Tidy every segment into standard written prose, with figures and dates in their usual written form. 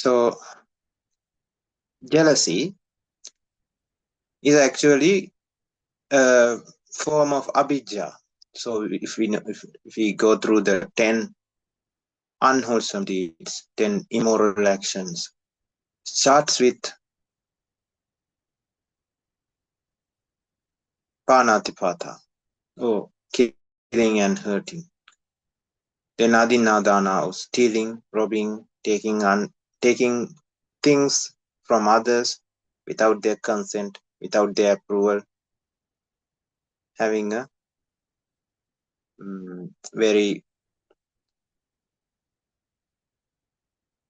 So jealousy is actually a form of abhijja. So if we go through the 10 unwholesome deeds, 10 immoral actions, starts with panatipata, or killing and hurting. Then adinadana, stealing, robbing, taking things from others without their consent, without their approval, having a very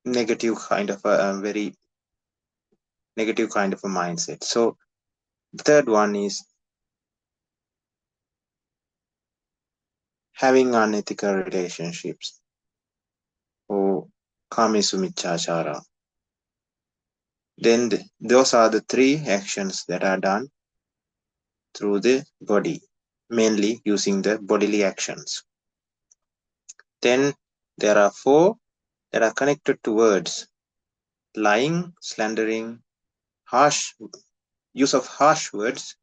negative kind of a very negative kind of a mindset. So the third one is having unethical relationships, or kamisumichachara. Then those are the 3 actions that are done through the body, mainly using the bodily actions. Then there are 4 that are connected to words: lying, slandering, use of harsh words,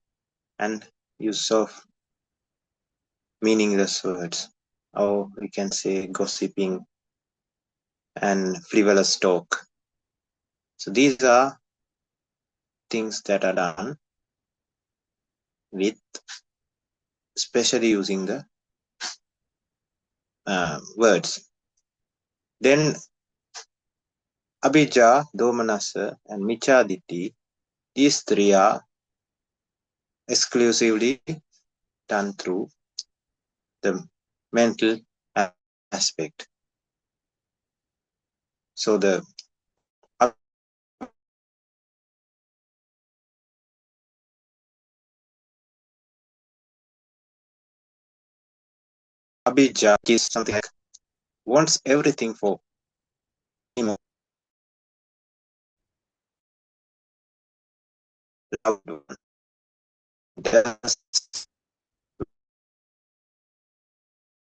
and use of meaningless words, or we can say gossiping and frivolous talk. So these are things that are done with especially using the words. Then abhijja, domanassa, and michaditi, these 3 are exclusively done through the mental aspect. So the abhijja is something like wants everything for him.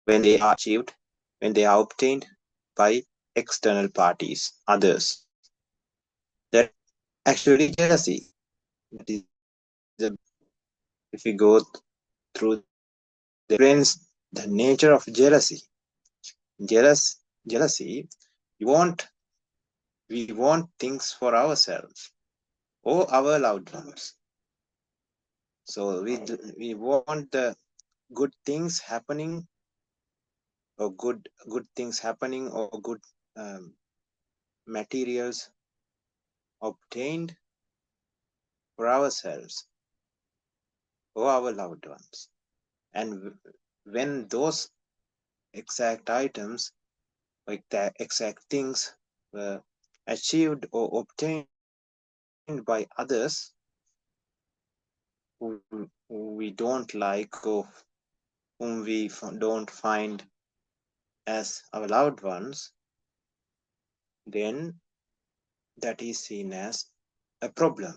When they are achieved, when they are obtained by external parties, others. That actually jealousy. That is if we go through the brains, the nature of jealousy. Jealousy, we want things for ourselves or our loved ones. So we want the good things happening, or good things happening, or good materials obtained for ourselves or our loved ones. And when those exact items, like the exact things, were achieved or obtained by others who we don't like, or whom we don't find as our loved ones, then that is seen as a problem.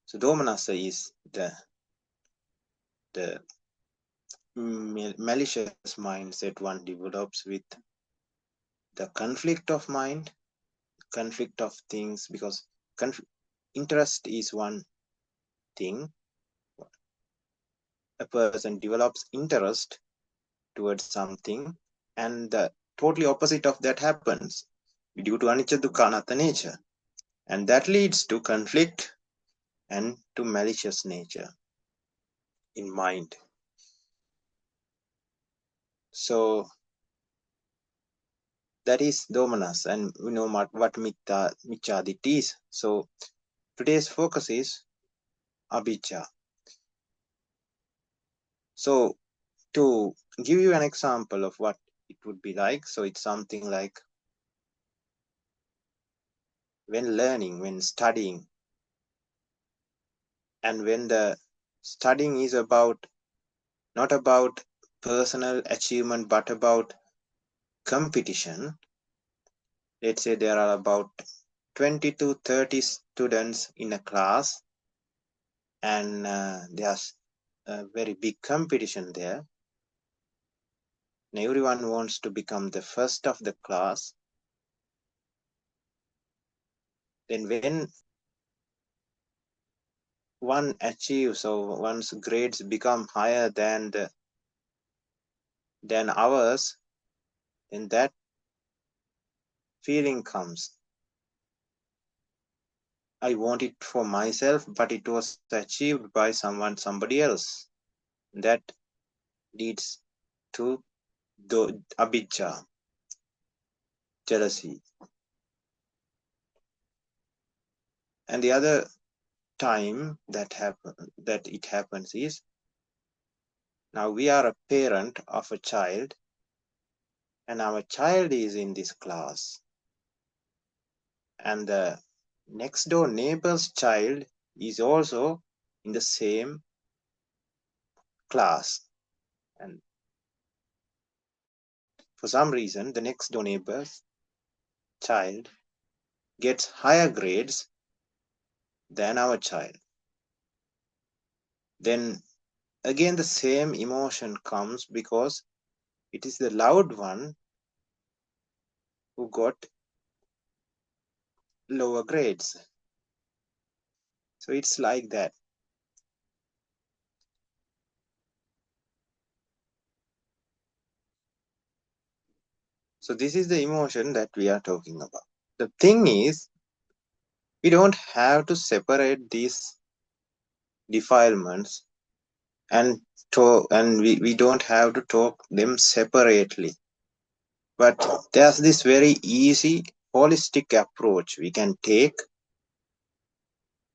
So domanassa is the malicious mindset one develops with the conflict of mind, conflict of things, because interest is one thing. A person develops interest towards something, and the totally opposite of that happens due to anicca dukkha anatta nature, and that leads to conflict and to malicious nature in mind. So that is domanas, and we know what michadit is. So today's focus is abhijja. So to give you an example of what it would be like, so it's something like when learning, when studying, and when the studying is not about personal achievement but about competition. Let's say there are about 20 to 30 students in a class, and there's a very big competition there, and everyone wants to become the first of the class. then when one achieves or one's grades become higher than ours, then that feeling comes. I want it for myself, but it was achieved by somebody else. That leads to the abhijja, jealousy. And the other time that it happens is, now we are a parent of a child, and our child is in this class, and the next door neighbor's child is also in the same class, and for some reason the next door neighbor's child gets higher grades than our child. Then again the same emotion comes, because it is the loved one who got lower grades. So it's like that. So this is the emotion that we are talking about. The thing is, we don't have to separate these defilements, and we don't have to talk them separately. But there's this very easy holistic approach we can take,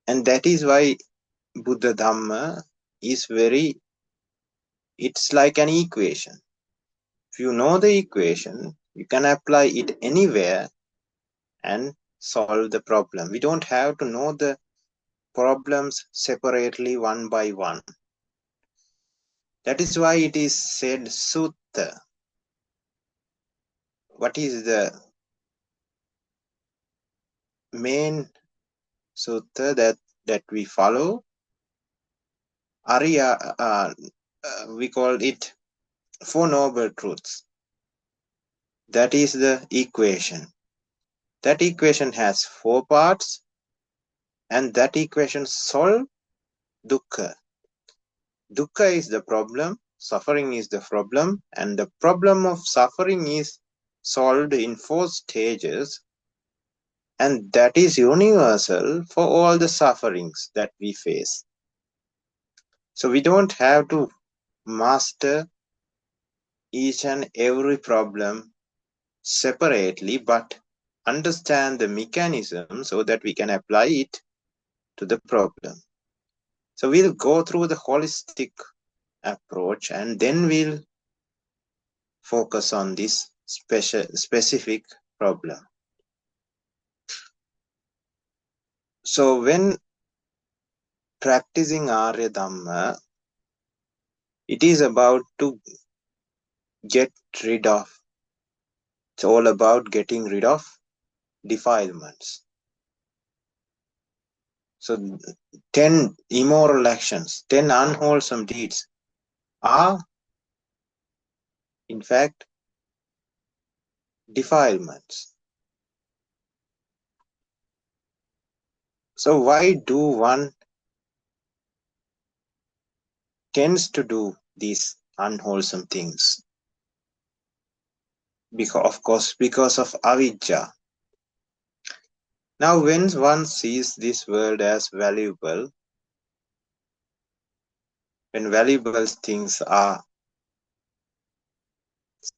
and that is why Buddha Dhamma is it's like an equation. If you know the equation, you can apply it anywhere and solve the problem. We don't have to know the problems separately one by one. That is why it is said sutta. What is the main sutta that we follow? Arya, we call it Four Noble Truths. That is the equation. That equation has 4 parts, and that equation solves dukkha. Dukkha is the problem, suffering is the problem, and the problem of suffering is solved in 4 stages, and that is universal for all the sufferings that we face. So we don't have to master each and every problem separately, but understand the mechanism so that we can apply it to the problem. So we'll go through the holistic approach, and then we'll focus on this specific problem. So when practicing Arya Dhamma, it is about to get rid of, it's all about getting rid of defilements. So 10 immoral actions, 10 unwholesome deeds are in fact defilements. So why do one tends to do these unwholesome things? Because of avijja. Now when one sees this world as valuable, when valuable things are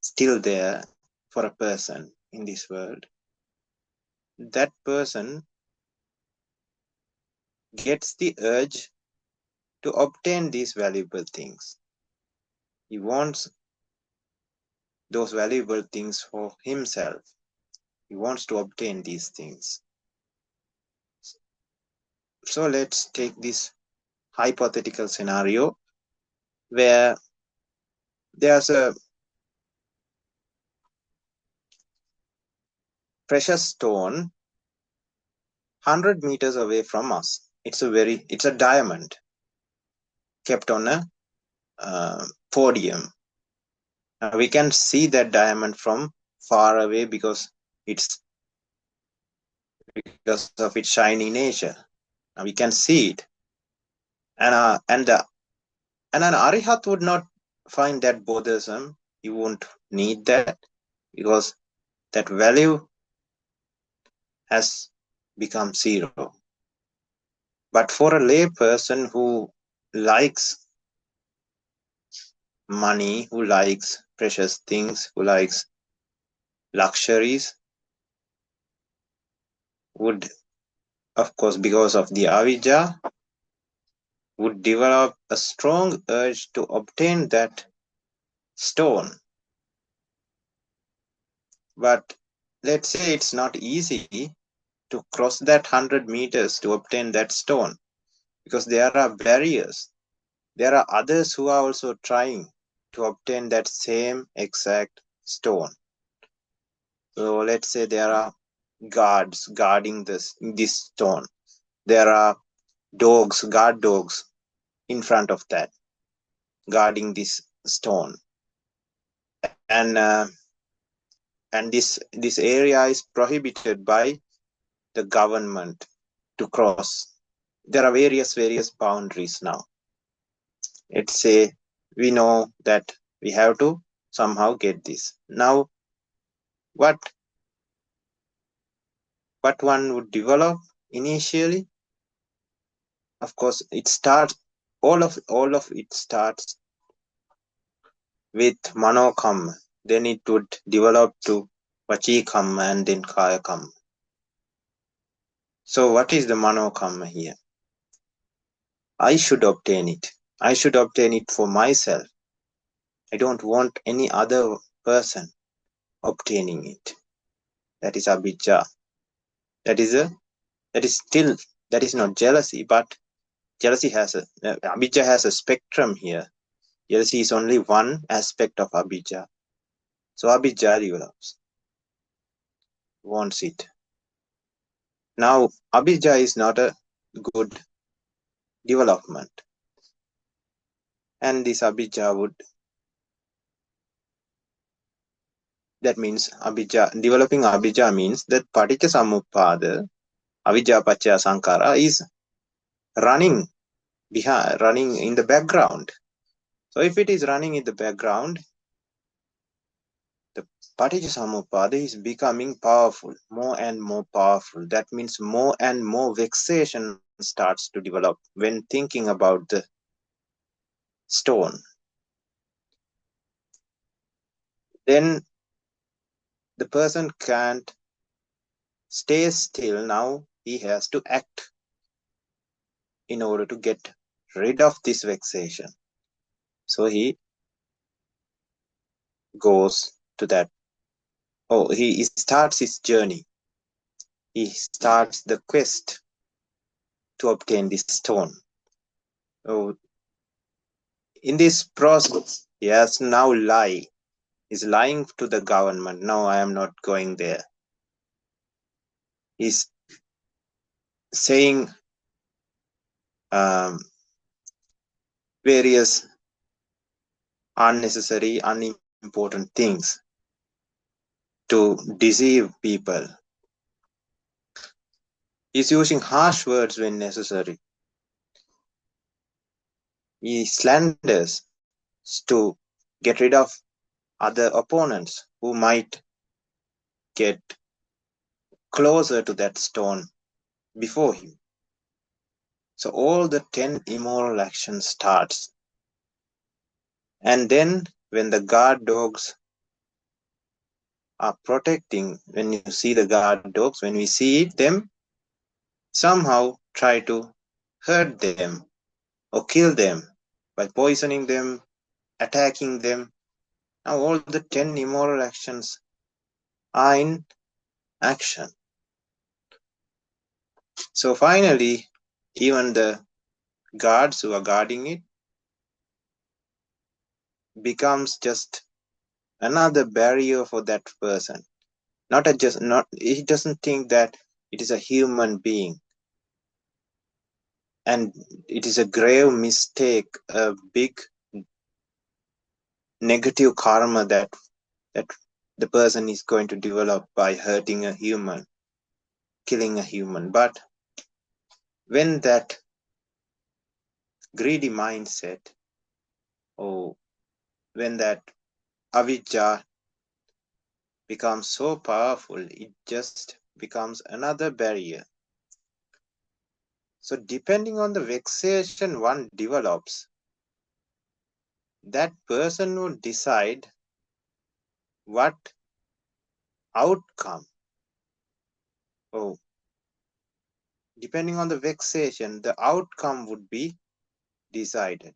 still there for a person in this world, that person gets the urge to obtain these valuable things. He wants those valuable things for himself. He wants to obtain these things. So let's take this hypothetical scenario where there's a precious stone 100 meters away from us. It's a diamond kept on a podium. Now we can see that diamond from far away because it's because of its shiny nature. Now we can see it. And an Arihat would not find that bothersome. He won't need that because that value has become zero. But for a lay person who likes money, who likes precious things, who likes luxuries, would, of course, because of the avijja, would develop a strong urge to obtain that stone. But let's say it's not easy to cross that 100 meters to obtain that stone because there are barriers. There are others who are also trying to obtain that same exact stone. So let's say there are guards guarding this stone. There are guard dogs in front of that, guarding this stone. And this area is prohibited by the government to cross. There are various boundaries now. Let's say we know that we have to somehow get this. Now, what one would develop initially? Of course, it starts. All of it starts with manokamma. Then it would develop to vachikamma and then kayakamma. So what is the manokamma here? I should obtain it. I should obtain it for myself. I don't want any other person obtaining it. That is abhijja. That is not jealousy, but jealousy abhijja has a spectrum here. Jealousy is only one aspect of abhijja. So abhijja develops, wants it. Now, abhijja is not a good development. And this abhijja that means developing abhijja means that paticca samuppada, avijja paccaya sankhara, is running in the background. So if it is running in the background, the paticca samuppada is becoming powerful, more and more powerful. That means more and more vexation starts to develop when thinking about the stone. Then the person can't stay still. Now he has to act in order to get rid of this vexation. So he goes to that. He starts his journey. He starts the quest to obtain this stone. So in this process, he has now He's lying to the government. No, I am not going there. He's saying various unnecessary, unimportant things to deceive people. He's using harsh words when necessary. He slanders to get rid of other opponents who might get closer to that stone before him. So all the 10 immoral actions starts. And then when the guard dogs are protecting, when you see the guard dogs, when we see them, somehow try to hurt them or kill them by poisoning them, attacking them. Now all the 10 immoral actions are in action. So finally, even the guards who are guarding it becomes just another barrier for that person. He doesn't think that it is a human being. And it is a grave mistake, a big negative karma that the person is going to develop by hurting a human. killing a human. But when that greedy mindset, or when that avijja becomes so powerful, it just becomes another barrier. So depending on the vexation one develops, that person would decide what outcome. Oh, depending on the vexation, the outcome would be decided.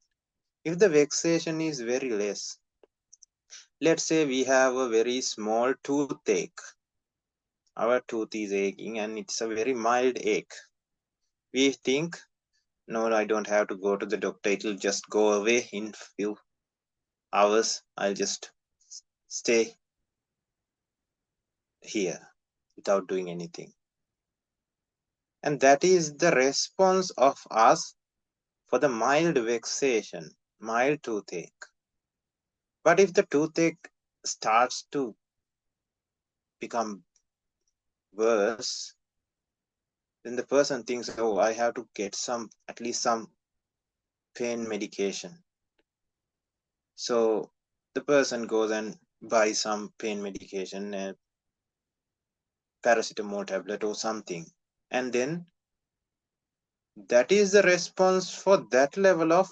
If the vexation is very less, let's say we have a very small toothache. Our tooth is aching and it's a very mild ache. We think, no, I don't have to go to the doctor. It will just go away in few hours. I'll just stay here without doing anything. And that is the response of us for the mild vexation, mild toothache. But if the toothache starts to become worse, then the person thinks, oh, I have to get at least some pain medication. So the person goes and buys some pain medication, a paracetamol tablet or something. And then that is the response for that level of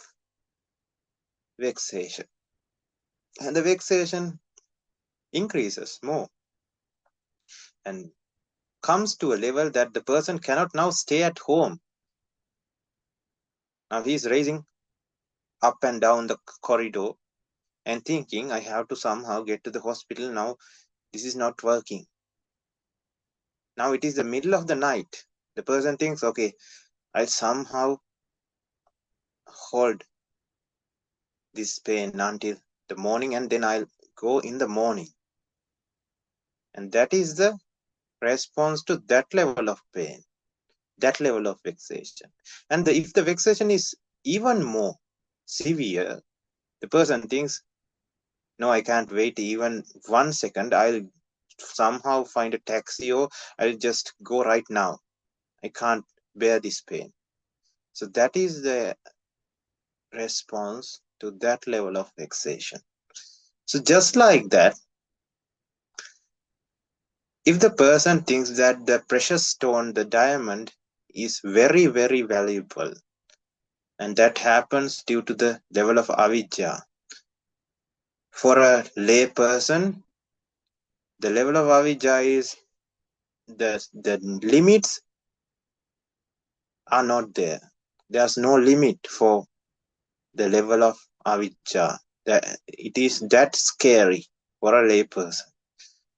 vexation. And the vexation increases more and comes to a level that the person cannot now stay at home. Now he is raising up and down the corridor and thinking, I have to somehow get to the hospital now. This is not working. Now it is the middle of the night. The person thinks, okay, I'll somehow hold this pain until the morning and then I'll go in the morning. And that is the response to that level of pain, that level of vexation. And if the vexation is even more severe, the person thinks, no, I can't wait even 1 second. I'll somehow find a taxi or I'll just go right now. I can't bear this pain. So that is the response to that level of vexation. So just like that, if the person thinks that the precious stone, the diamond, is very, very valuable, and that happens due to the level of avijja, for a lay person, the level of avijja is the limits are not there. There's no limit for the level of avijja. It is that scary for a lay person.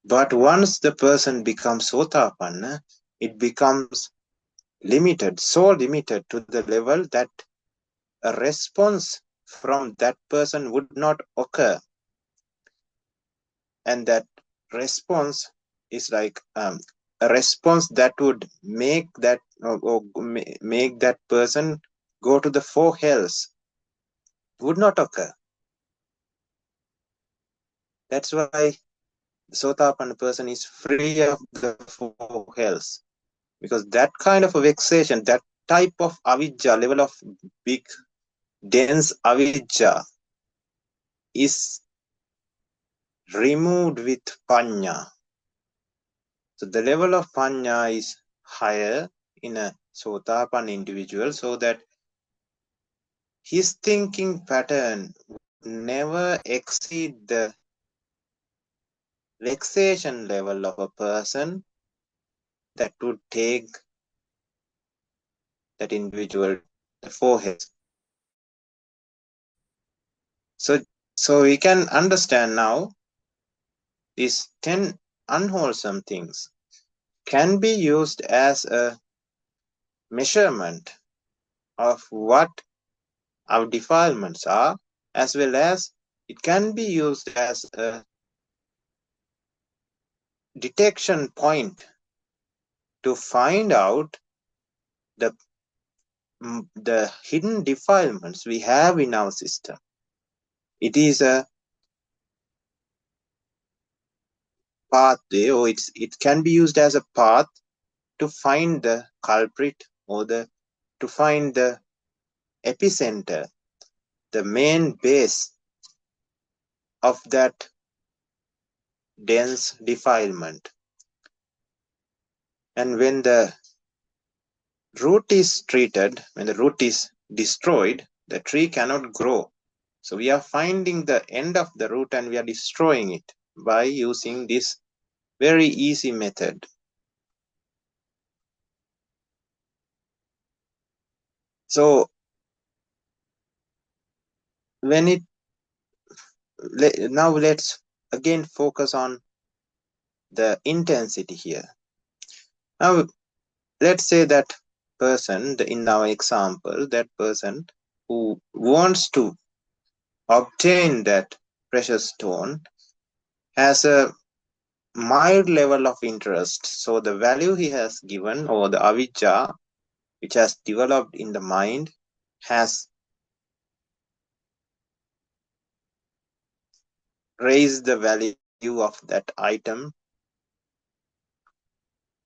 But once the person becomes sotapanna, it becomes limited, so limited to the level that a response from that person would not occur. And that response is like a response that would make that make that person go to the four hells would not occur. That's why the Sotapanna person is free of the four hells, because that kind of a vexation, that type of avijja, level of big dense avijja, is removed with panya. So the level of panya is higher in a Sotapanna individual, so that his thinking pattern never exceed the vexation level of a person that would take that individual the forehead. So we can understand now these 10 unwholesome things can be used as a measurement of what our defilements are, as well as it can be used as a detection point to find out the hidden defilements we have in our system. It is a pathway, or it can be used as a path to find the culprit or to find the epicenter, the main base of that dense defilement. And when the root is treated, when the root is destroyed, the tree cannot grow. So we are finding the end of the root and we are destroying it by using this very easy method. So when now let's again focus on the intensity here. Now let's say that person, in our example, that person who wants to obtain that precious stone has a mild level of interest. So the value he has given, or the avijja which has developed in the mind, has raised the value of that item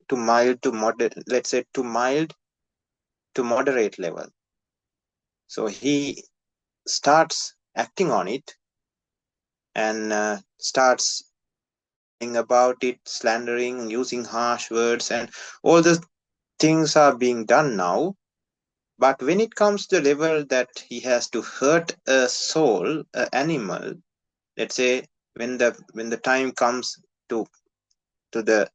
to mild to moderate, let's say to mild to moderate level. So he starts acting on it and starts about it, slandering, using harsh words, and all the things are being done now. But when it comes to the level that he has to hurt a soul, an animal, let's say when the time comes to the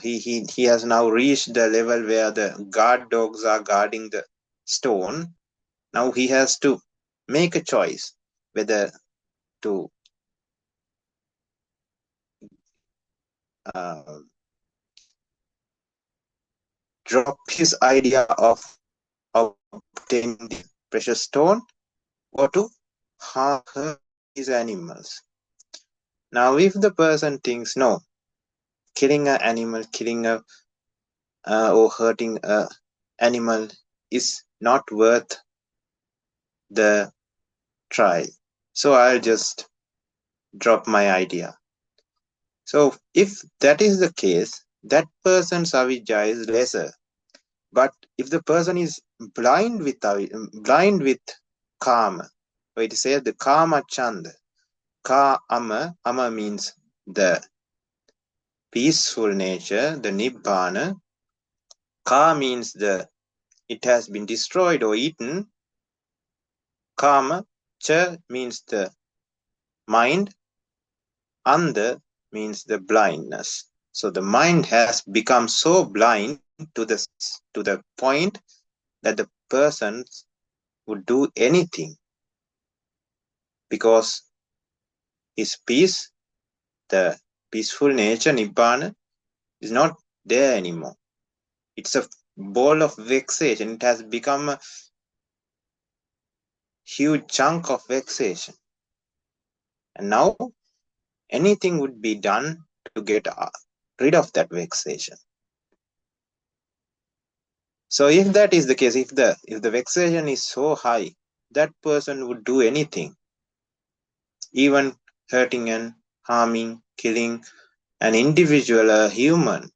he has now reached the level where the guard dogs are guarding the stone. Now he has to make a choice whether to drop his idea of obtaining the precious stone or to harm his animals. Now, if the person thinks, no, killing an animal, or hurting an animal is not worth the try, so I'll just drop my idea. So if that is the case, that person's avijja is lesser. But if the person is blind with karma, so it says the karma chanda. Ama means the peaceful nature, the nibbana. Ka means it has been destroyed or eaten. Kama cha means the mind. Anda means the blindness. So the mind has become so blind to the point that the person would do anything because his peace, the peaceful nature, nibbana, is not there anymore. It's a ball of vexation. It has become a huge chunk of vexation. And now anything would be done to get rid of that vexation. So if that is the case, if the vexation is so high, that person would do anything, even hurting and harming, killing an individual, a human,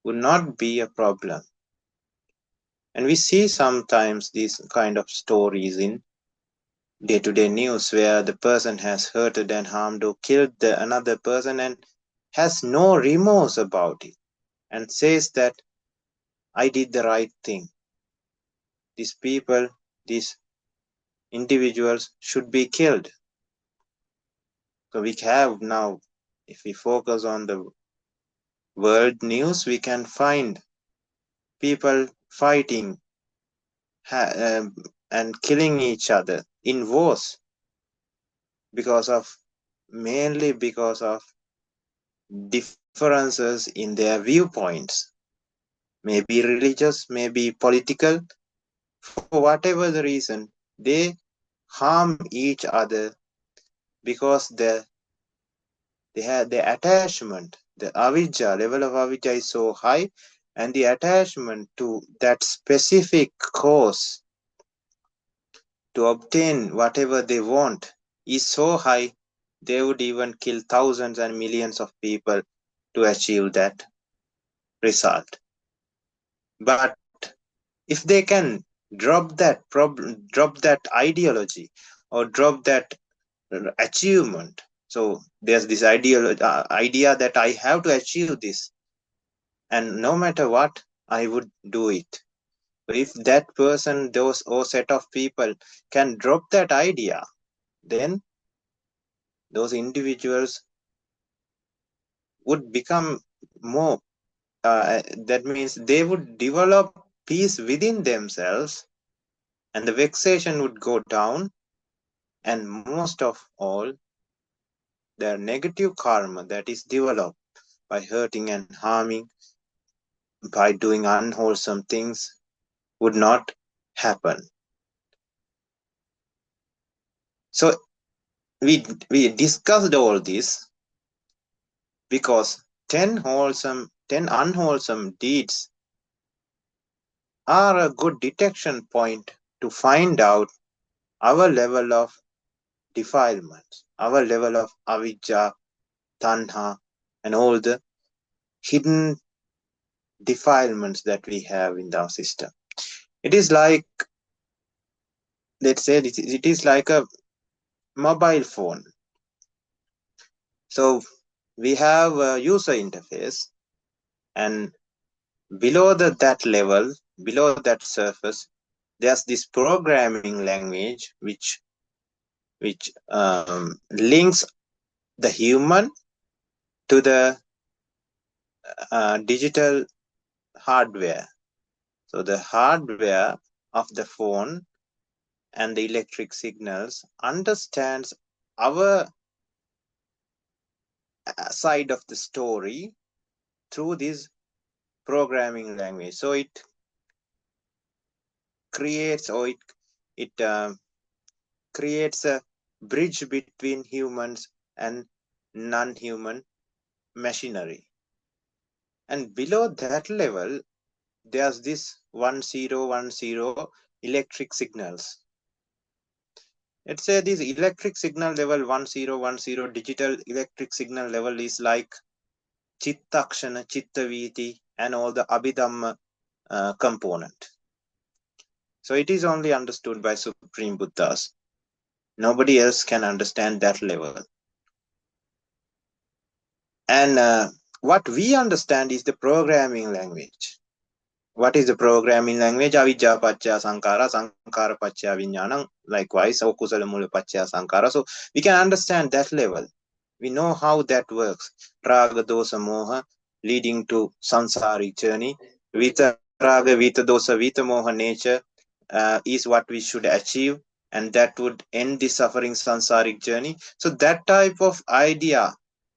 would not be a problem. And we see sometimes these kind of stories in day-to-day news where the person has hurted and harmed or killed another person and has no remorse about it and says that I did the right thing. These people, these individuals should be killed. So we have now, if we focus on the world news, we can find people fighting and killing each other in wars mainly because of differences in their viewpoints, maybe religious, maybe political. For whatever the reason, they harm each other because they have the attachment, the avijja, level of avijja is so high, and the attachment to that specific cause to obtain whatever they want is so high, they would even kill thousands and millions of people to achieve that. result. But if they can drop that problem, drop that ideology, or drop that achievement, so there's this idea that I have to achieve this, and no matter what, I would do it. If that person, those or set of people can drop that idea, then those individuals would become more, that means they would develop peace within themselves, and the vexation would go down, and most of all, the negative karma that is developed by hurting and harming, by doing unwholesome things, would not happen. So we discussed all this because 10 unwholesome deeds are a good detection point to find out our level of defilement, our level of avijja, tanha, and all the hidden defilements that we have in our system. It is like, let's say, it is like a mobile phone. So we have a user interface, and below that level, below that surface, there's this programming language which links the human to the digital hardware. So the hardware of the phone and the electric signals understands our side of the story through this programming language. So it creates, or it creates a bridge between humans and non-human machinery. And below that level, there's this 1010 electric signals. Let's say this electric signal level 1010 digital electric signal level is like Chittakshana, Chittaviti, and all the Abhidhamma component. So it is only understood by Supreme Buddhas. Nobody else can understand that level. And what we understand is the programming language. What is the programming language? Avijja pacca sankara, sankara pacca vijnanam. Likewise, akusala mula pacca sankara. So we can understand that level. We know how that works. Raga, dosa, moha, leading to sansaric journey. Vita raga, vita dosa, vita moha nature is what we should achieve, and that would end the suffering sansaric journey. So that type of idea,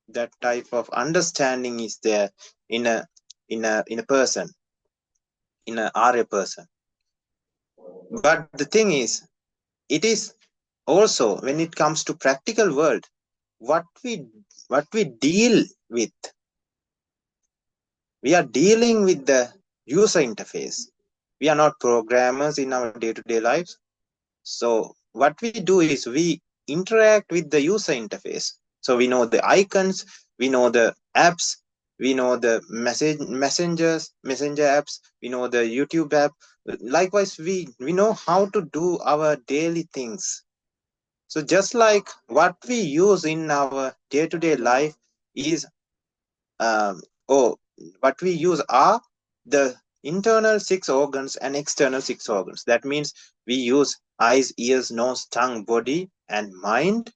that type of understanding is there in a person, in a Arya person. But the thing is, it is also, when it comes to practical world, what we deal with, we are dealing with the user interface. We are not programmers in our day-to-day lives. So what we do is we interact with the user interface. So we know the icons, we know the apps, we know the messenger apps, we know the YouTube app. Likewise, we know how to do our daily things. So just like what we use in our day-to-day life is, what we use are the internal 6 organs and external 6 organs. That means we use eyes, ears, nose, tongue, body, and mind.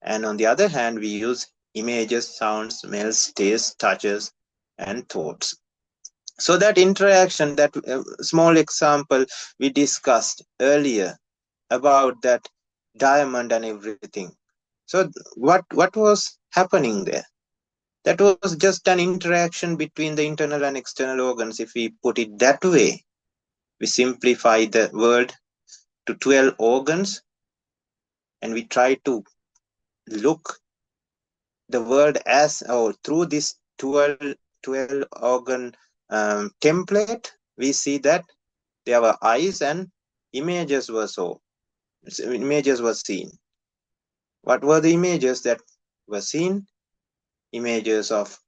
And on the other hand, we use images, sounds, smells, tastes, touches, and thoughts. So that interaction, that small example we discussed earlier about that diamond and everything. So what was happening there? That was just an interaction between the internal and external organs. If we put it that way, we simplify the word to 12 organs, and we try to look the world as, through this 12 organ template. We see that there were eyes and images were seen. What were the images that were seen? Images of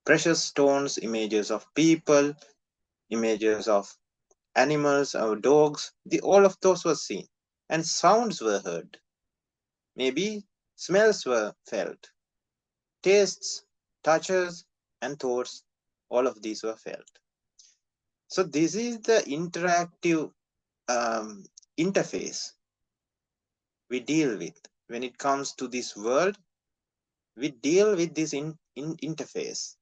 precious stones, images of people, images of animals or dogs. All of those were seen, and sounds were heard. Maybe smells were felt, tastes, touches, and thoughts. All of these were felt. So this is the interactive interface we deal with. When it comes to this world, we deal with this interface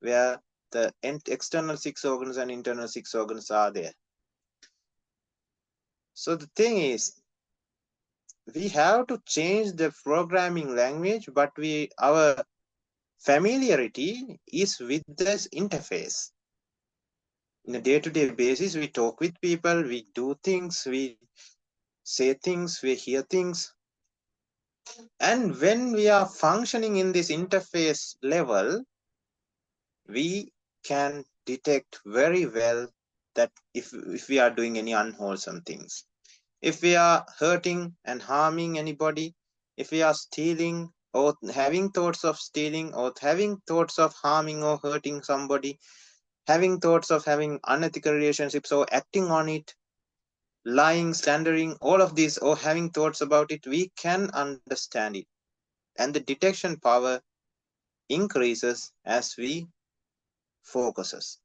where the external six organs and internal six organs are there. So the thing is, we have to change the programming language, but our familiarity is with this interface. In a day-to-day basis, we talk with people, we do things, we say things, we hear things. And when we are functioning in this interface level, we can detect very well that if we are doing any unwholesome things, if we are hurting and harming anybody, if we are stealing or having thoughts of stealing or having thoughts of harming or hurting somebody, having thoughts of having unethical relationships or acting on it, lying, slandering, all of this, or having thoughts about it, we can understand it. And the detection power increases as we focuses.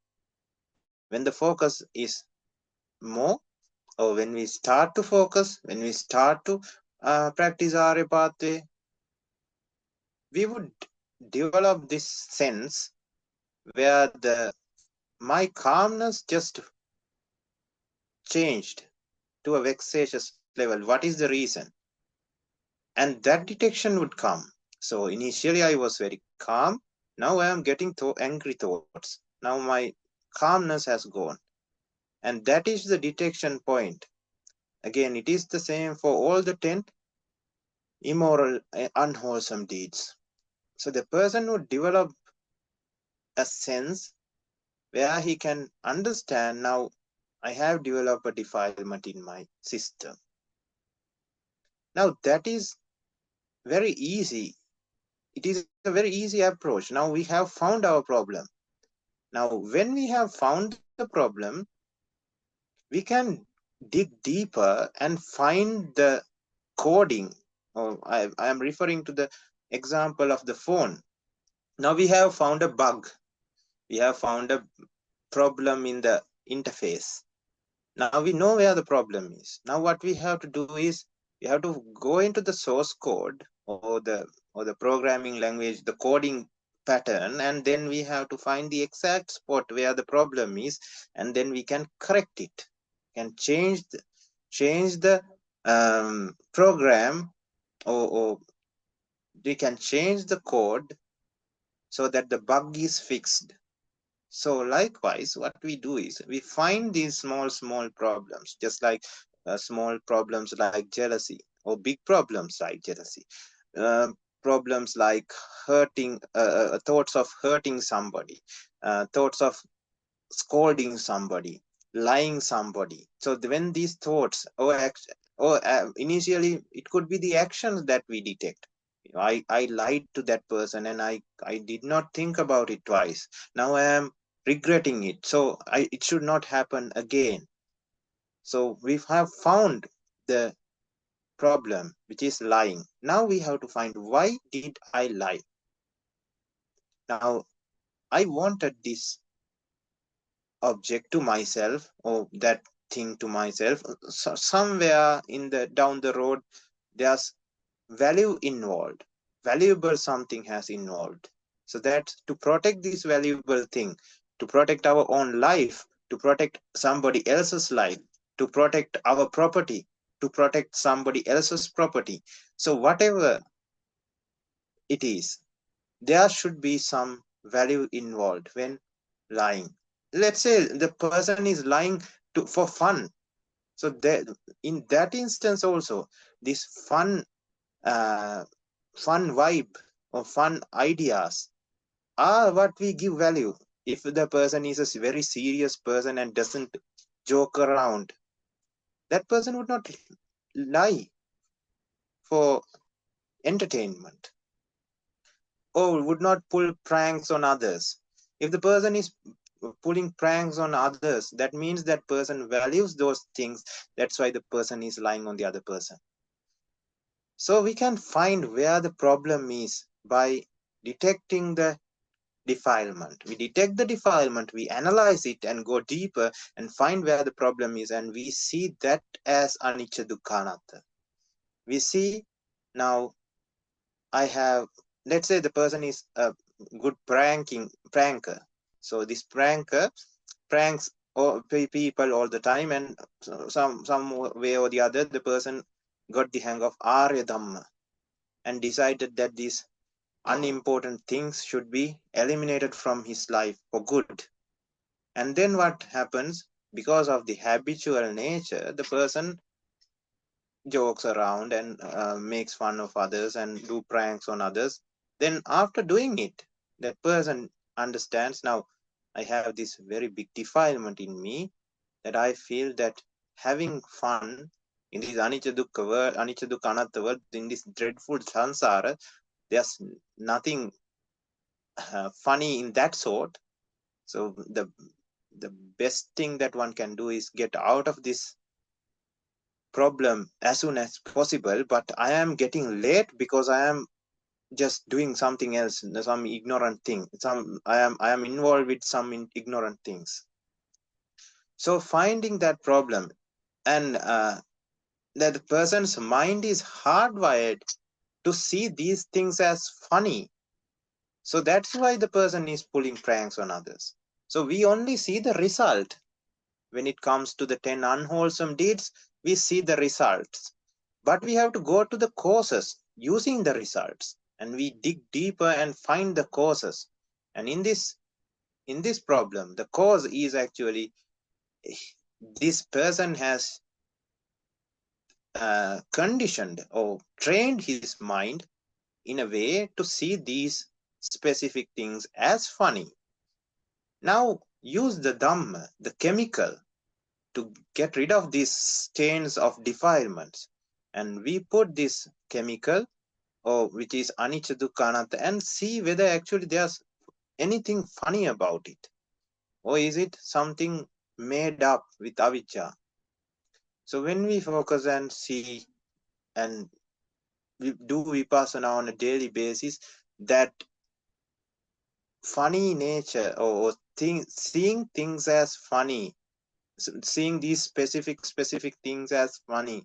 When the focus is more, or when we start to focus, when we start to practice our pathway, we would develop this sense where my calmness just changed to a vexatious level. What is the reason? And that detection would come. So initially I was very calm. Now I am getting angry thoughts. Now my calmness has gone. And that is the detection point. Again, it is the same for all the 10 immoral, unwholesome deeds. So the person would develop a sense where he can understand, now I have developed a defilement in my system. Now that is very easy. It is a very easy approach. Now we have found our problem. Now when we have found the problem, we can dig deeper and find the coding. I am referring to the example of the phone. Now we have found a bug. We have found a problem in the interface. Now we know where the problem is. Now what we have to do is we have to go into the source code or the programming language, the coding pattern, and then we have to find the exact spot where the problem is, and then we can correct it, can change the program, or we can change the code so that the bug is fixed. So likewise, what we do is we find these small problems, just like small problems like jealousy, or big problems like jealousy, problems like hurting, thoughts of hurting somebody, thoughts of scolding somebody, lying somebody. So when these thoughts or initially it could be the actions that we detect. I lied to that person and I did not think about it twice. Now I am regretting it. So it should not happen again. So we have found the problem, which is lying. Now we have to find, why did I lie? Now I wanted this object to myself, or that thing to myself. So somewhere down the road, there's value involved, valuable something has involved. So that to protect this valuable thing, to protect our own life, to protect somebody else's life, to protect our property, to protect somebody else's property, so whatever it is, there should be some value involved when lying. Let's say the person is lying for fun. So in that instance also, this fun vibe or fun ideas are what we give value. If the person is a very serious person and doesn't joke around, that person would not lie for entertainment, or would not pull pranks on others. If the person is pulling pranks on others, that means that person values those things. That's why the person is lying on the other person. So we can find where the problem is by detecting the defilement. We detect the defilement, we analyze it and go deeper and find where the problem is, and we see that as anicca dukkha anatta. We see, now I have, let's say the person is a good pranker. So this pranker pranks people all the time, and some way or the other the person got the hang of Arya Dhamma and decided that these unimportant things should be eliminated from his life for good. And then what happens? Because of the habitual nature, the person jokes around and makes fun of others and do pranks on others. Then after doing it, that person understands, now I have this very big defilement in me, that I feel that having fun in this anicca dukkha world, anicca dukkha anatta world, in this dreadful sansara, there's nothing funny in that sort. So the best thing that one can do is get out of this problem as soon as possible. But I am getting late because I am just doing something else, some ignorant thing. I am involved with some ignorant things. So finding that problem, and that the person's mind is hardwired to see these things as funny. So that's why the person is pulling pranks on others. So we only see the result. When it comes to the 10 unwholesome deeds, we see the results. But we have to go to the causes using the results, and we dig deeper and find the causes. And in this problem, the cause is actually this person has conditioned or trained his mind in a way to see these specific things as funny. Now use the Dhamma, the chemical, to get rid of these stains of defilements, and we put this chemical, or which is anicca dukkha anatta, and see whether actually there's anything funny about it, or is it something made up with avijja. So when we focus and see and we do vipassana on a daily basis, that funny nature, or seeing things as funny, seeing these specific things as funny,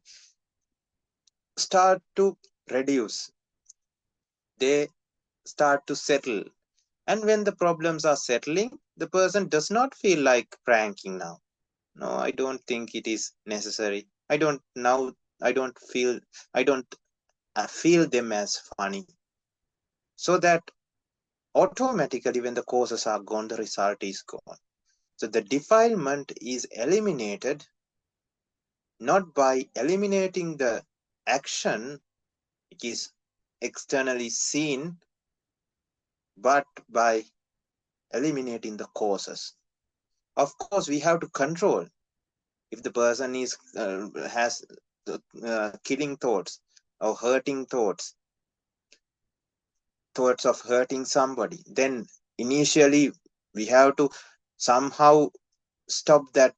start to reduce. They start to settle. And when the problems are settling, the person does not feel like pranking now. No, I don't think it is necessary. I don't feel them as funny. So that automatically when the causes are gone, the result is gone. So the defilement is eliminated not by eliminating the action which is externally seen, but by eliminating the causes. Of course, we have to control. If the person is has killing thoughts or hurting thoughts of hurting somebody, then initially we have to somehow stop that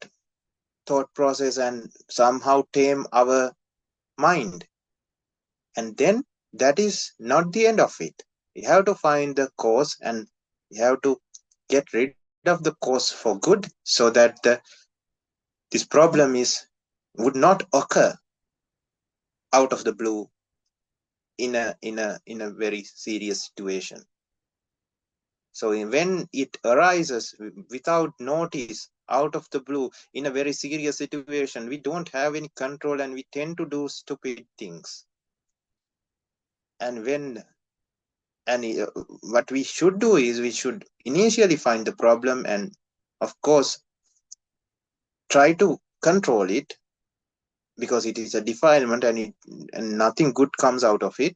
thought process and somehow tame our mind. And then that is not the end of it. We have to find the cause, and we have to get rid of the cause for good, so that this problem would not occur out of the blue in a very serious situation. So when it arises without notice, out of the blue, in a very serious situation, we don't have any control and we tend to do stupid things. And what we should do is we should initially find the problem and, of course, try to control it, because it is a defilement and nothing good comes out of it.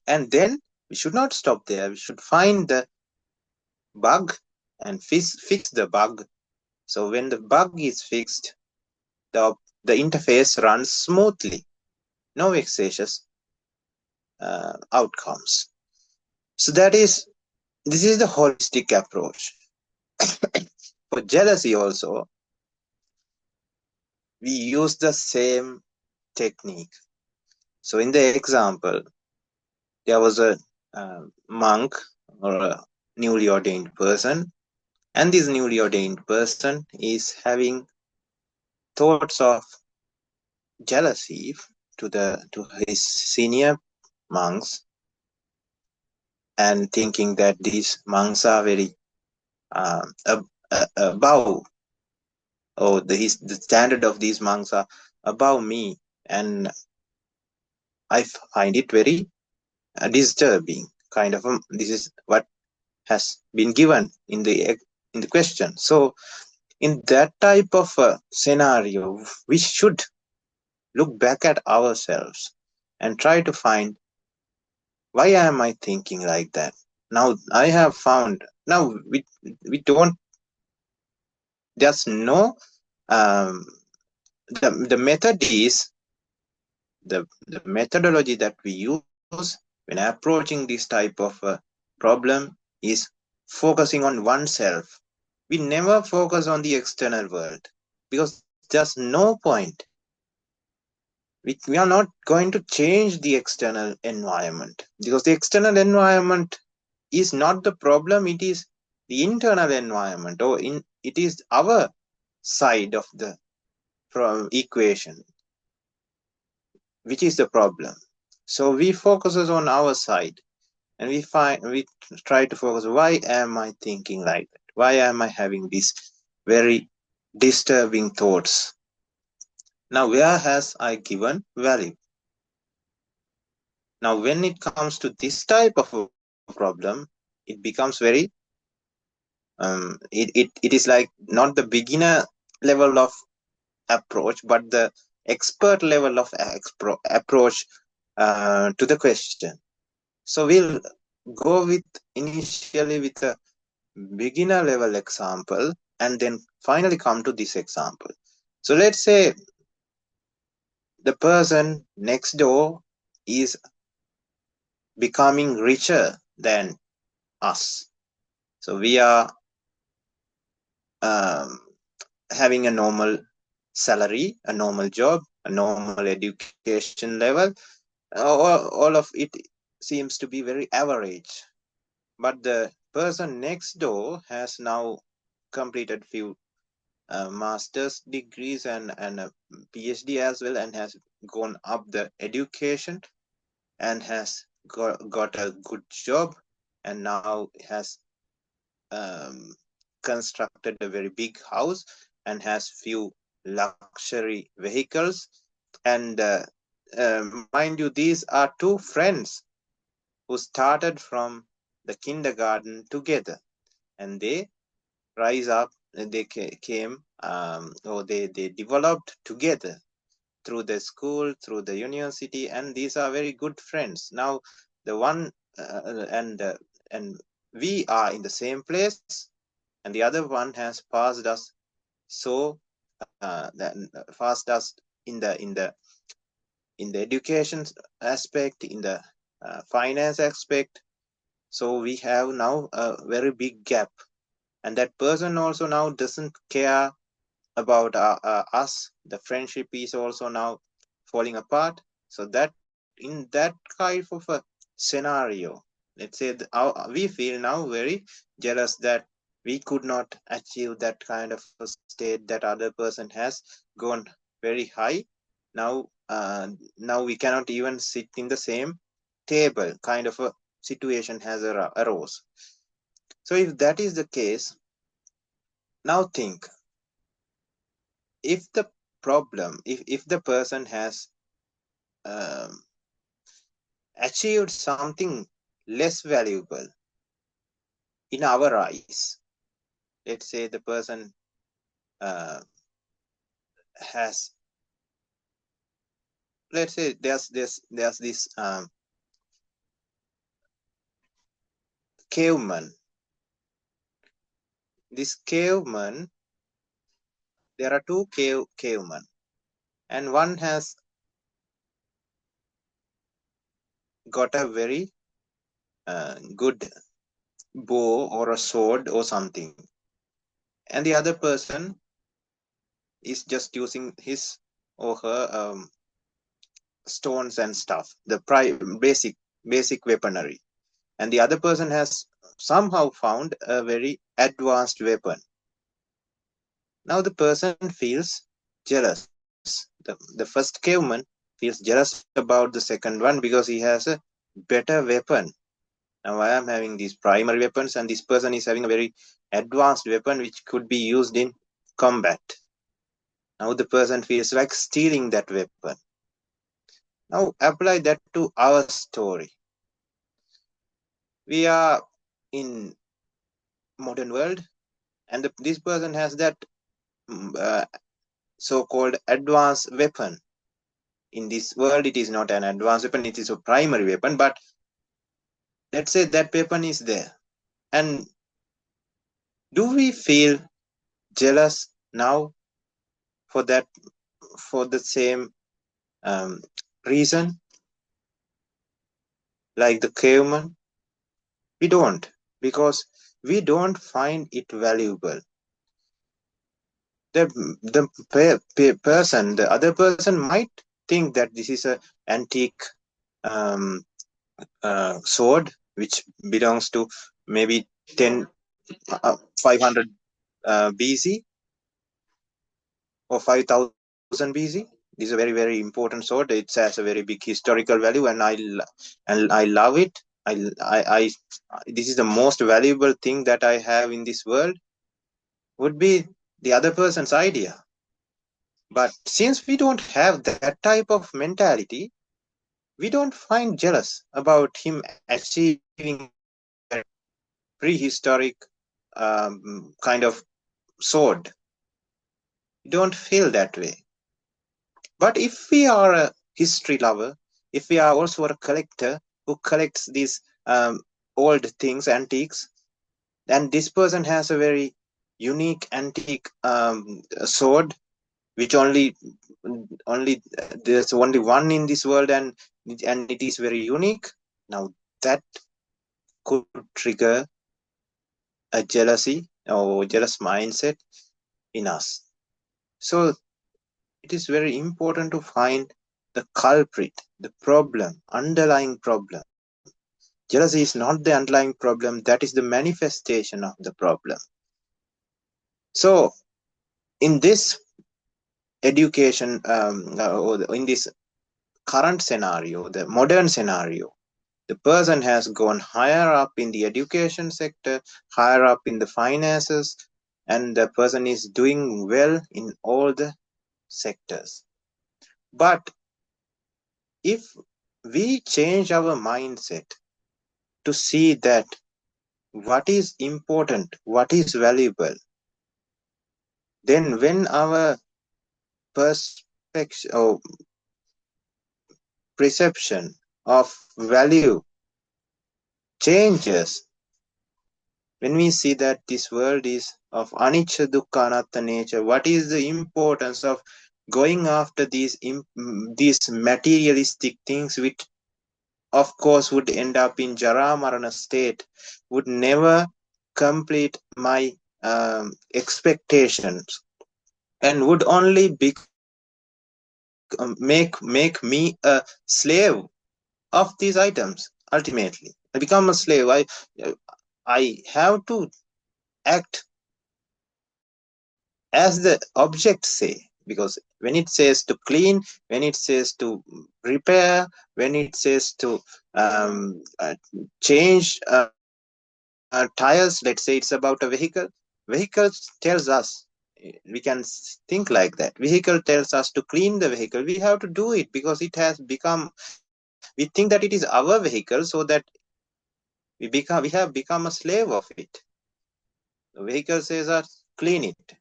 And then we should not stop there. We should find the bug and fix the bug. So when the bug is fixed, the interface runs smoothly, no vexatious outcomes. So that is This is the holistic approach. For jealousy also, we use the same technique. So in the example, there was a monk or a newly ordained person, and this newly ordained person is having thoughts of jealousy to his senior monks, and thinking that these monks are very above, or the standard of these monks are above me, and I find it very disturbing. Kind of this is what has been given in the question. So in that type of scenario, we should look back at ourselves and try to find, why am I thinking like that? Now I have found, now we don't, there's no the method is the methodology that we use when approaching this type of problem is focusing on oneself. We never focus on the external world, because there's no point. We are not going to change the external environment, because the external environment is not the problem. It is the internal environment, or it is our side of the equation which is the problem. So we focuses on our side, and we try to focus, why am I thinking like that? Why am I having these very disturbing thoughts? Now where has I given value? Now when it comes to this type of a problem, it becomes very it is like not the beginner level of approach, but the expert level of approach to the question. So we'll go with initially with a beginner level example, and then finally come to this example. So let's say the person next door is becoming richer than us. So we are having a normal salary, a normal job, a normal education level. All of it seems to be very average. But the person next door has now completed few master's degrees and a PhD as well, and has gone up the education, and has got a good job, and now has constructed a very big house and has few luxury vehicles. And mind you, these are two friends who started from the kindergarten together, and they rise up, they came or they developed together through the school, through the university, and these are very good friends. Now the one and we are in the same place, and the other one has passed us so passed us in the education aspect, in the finance aspect. So we have now a very big gap, and that person also now doesn't care about us. The friendship is also now falling apart. So that in that kind of a scenario, let's say we feel now very jealous that we could not achieve that kind of a state that other person has gone very high. Now now we cannot even sit in the same table, kind of a situation has arose. So if that is the case, now think, if the problem, if the person has achieved something less valuable in our eyes, let's say the person has, let's say there's this caveman. This caveman, there are two cavemen, and one has got a very good bow or a sword or something, and the other person is just using his or her stones and stuff, the basic weaponry, and the other person has somehow found a very advanced weapon. Now the person feels jealous. The first caveman feels jealous about the second one because he has a better weapon. Now I am having these primary weapons, and this person is having a very advanced weapon which could be used in combat. Now the person feels like stealing that weapon. Now apply that to our story. We are in modern world, and this person has that uh, so-called advanced weapon. In this world, it is not an advanced weapon, it is a primary weapon, but let's say that weapon is there. And do we feel jealous now for that, for the same reason like the caveman? We don't, because we don't find it valuable. The other person might think that this is a antique sword which belongs to maybe 500 BC or 5000 BC. This is a very, very important sword. It has a very big historical value, and I love it. I this is the most valuable thing that I have in this world. Would be the other person's idea. But since we don't have that type of mentality, we don't find jealous about him achieving prehistoric kind of sword. We don't feel that way. But if we are a history lover, if we are also a collector who collects these old things, antiques, then this person has a very unique antique sword, which only there's only one in this world, and it is very unique. Now that could trigger a jealousy or jealous mindset in us. So it is very important to find the culprit, the problem, underlying problem. Jealousy is not the underlying problem, that is the manifestation of the problem. So in this education, or in this current scenario, the modern scenario, the person has gone higher up in the education sector, higher up in the finances, and the person is doing well in all the sectors. But if we change our mindset to see that what is important, what is valuable, then when our perspective or perception of value changes, when we see that this world is of anicca dukkha anatta nature, what is the importance of going after these materialistic things, which of course would end up in jara marana state, would never complete my expectations, and would only make me a slave of these items. Ultimately I become a slave. I have to act as the object say, because when it says to clean, when it says to repair, when it says to change tires, let's say it's about a vehicle tells us, we can think like that, vehicle tells us to clean the vehicle, we have to do it because it has become, we think that it is our vehicle, so that we have become a slave of it. The vehicle says us clean it.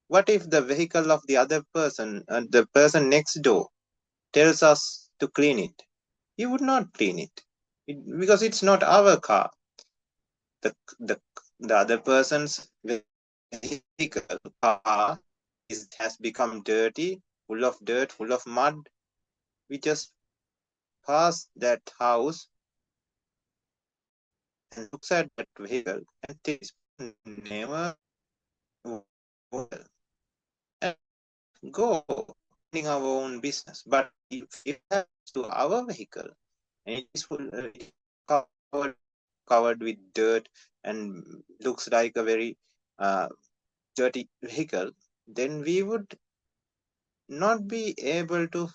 What if the vehicle of the other person, the person next door, tells us to clean it? We would not clean it, because it's not our car. The other person's vehicle, car, has become dirty, full of dirt, full of mud. We just pass that house and looks at that vehicle and thinks, never and go in our own business. But if it happens to our vehicle and it is full, covered with dirt and looks like a very dirty vehicle, then we would not be able to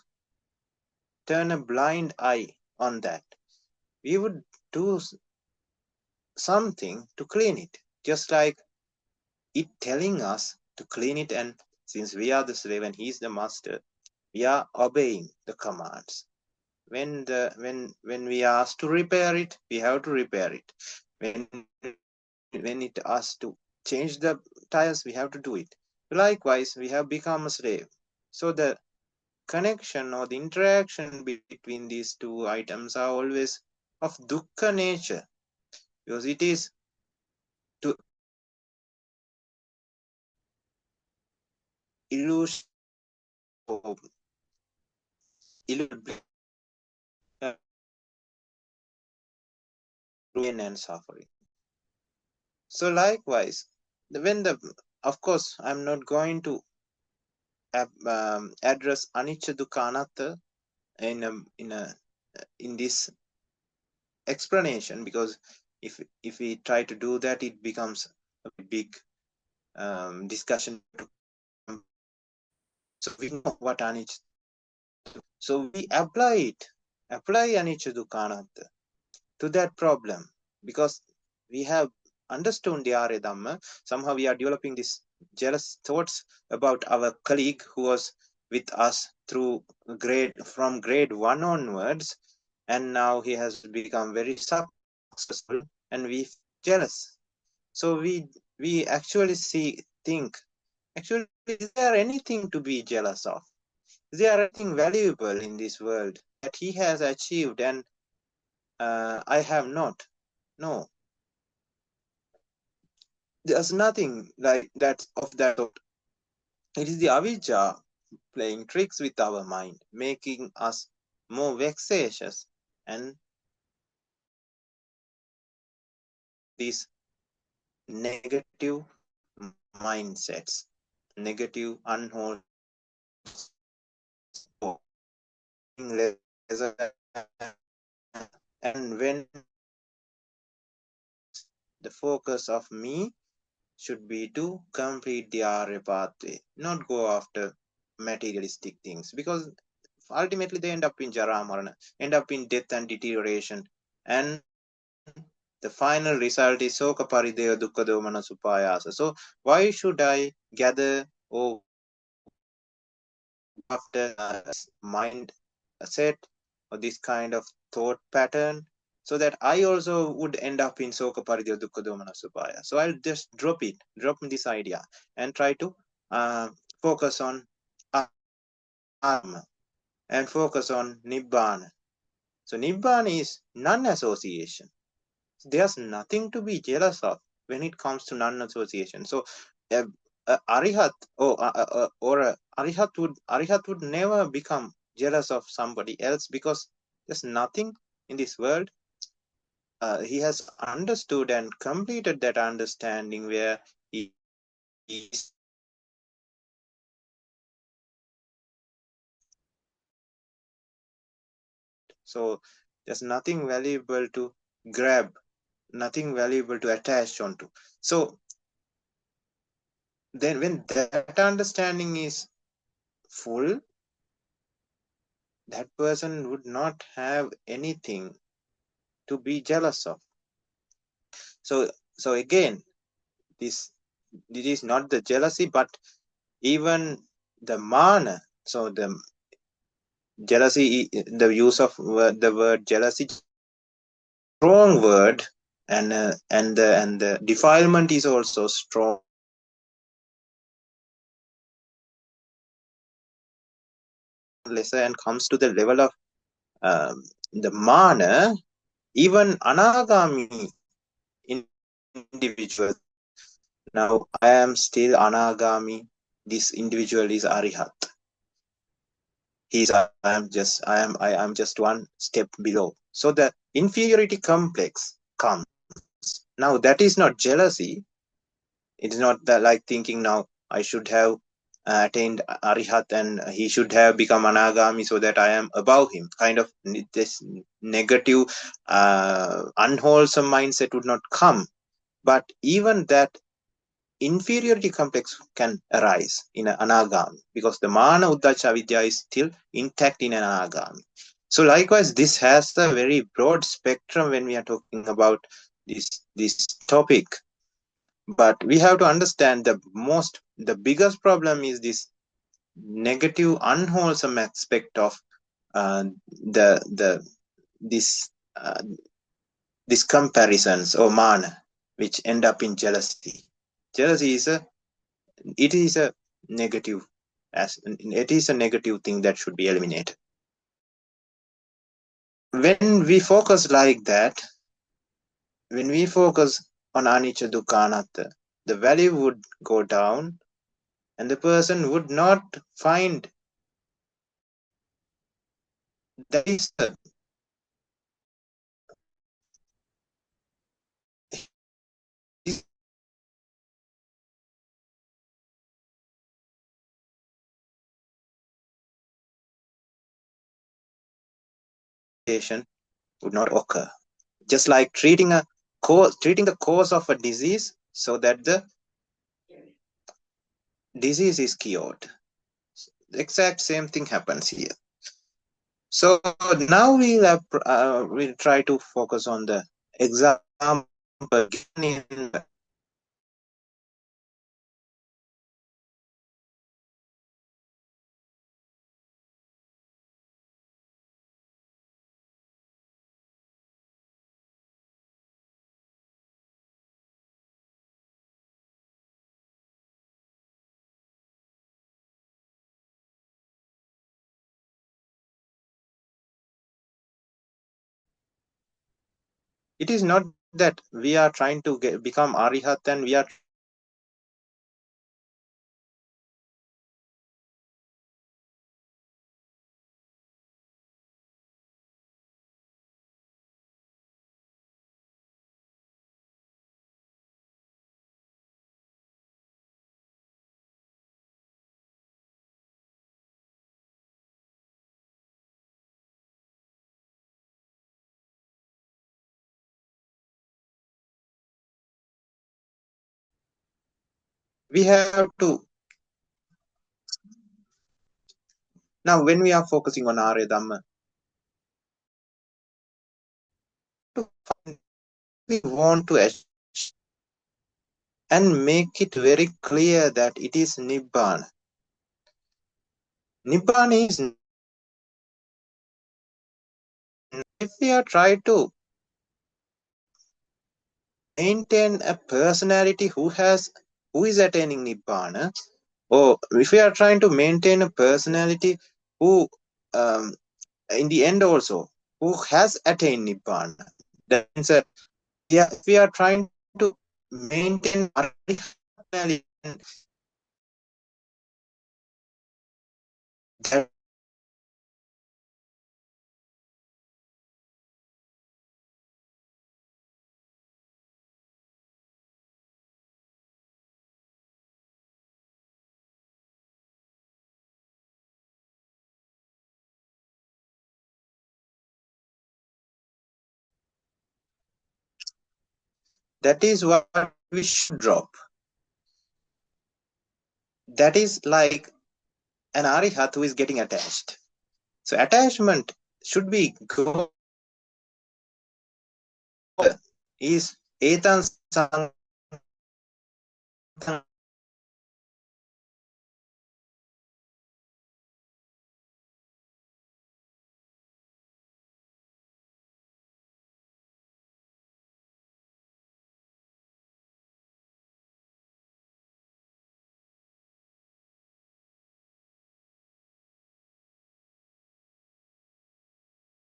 turn a blind eye on that. We would do something to clean it, just like it telling us to clean it. And since we are the slave and he is the master, we are obeying the commands. When we are asked to repair it, we have to repair it. When it asks to change the tires, we have to do it. Likewise, we have become a slave. So the connection or the interaction between these two items are always of dukkha nature, because it is to illusion and suffering. So likewise, of course, I'm not going to address anicca dukkha anatta in this explanation, because if we try to do that, it becomes a big discussion. So we know what anicca. So we apply anicca dukkha anatta to that problem, because we have understood the Arya Dhamma. Somehow we are developing this jealous thoughts about our colleague who was with us from grade 1 onwards, and now he has become very successful and we jealous. So we actually think, actually, is there anything to be jealous of? Is there anything valuable in this world that he has achieved and I have not? No. There's nothing like that of that sort. It is the avijja playing tricks with our mind, making us more vexatious, and these negative mindsets, negative, unwholesome, and when the focus of me should be to complete the Arya pathway, not go after materialistic things, because ultimately they end up in jara marana, end up in death and deterioration, and the final result is soka parideva dukkha domana supayasa. So why should I gather or after mind set or this kind of thought pattern, so that I also would end up in soka parideva dukkha domana supaya? So I'll just drop this idea and try to focus on Atma and focus on Nibbana. So Nibbana is non-association. There's nothing to be jealous of when it comes to non-association. So Arihat or Arihat would never become jealous of somebody else, because there's nothing in this world. He has understood and completed that understanding where he is. So there's nothing valuable to grab, nothing valuable to attach onto. So then when that understanding is full, that person would not have anything to be jealous of. So again, this is not the jealousy, but even the mana. So the jealousy, the use of the word jealousy, strong word, and the defilement is also strong. Lesser and comes to the level of the mana, even anagami individual. Now I am still anagami. This individual is arihat. I am just one step below. So the inferiority complex comes. Now that is not jealousy. It is not that like thinking now I should have attained Arihat and he should have become Anagami so that I am above him. Kind of this negative, unwholesome mindset would not come. But even that inferiority complex can arise in an Anagami because the Mana Uddhacha Vidya is still intact in an Anagami. So likewise, this has a very broad spectrum when we are talking about this topic. But we have to understand the biggest problem is this negative, unwholesome aspect of this these comparisons or mana, which end up in jealousy. Jealousy is a negative, it is a negative thing that should be eliminated. When we focus like that, when we focus on anicca dukkha anatta, the value would go down and the person would not find that is the would not occur. Just like treating the cause of a disease so that the disease is cured. The exact same thing happens here. So now we'll try to focus on the example given in it is not that we are trying to become Arihat and we are we have to now when we are focusing on Arya Dhamma, we want to and make it very clear that it is Nibbana. Nibbana is, if we are trying to maintain a personality who is attaining Nibbana, or if we are trying to maintain a personality who in the end also who has attained Nibbana, that means that if we are trying to maintain personality, that is what we should drop. That is like an Arihat who is getting attached. So attachment should be go is etan sang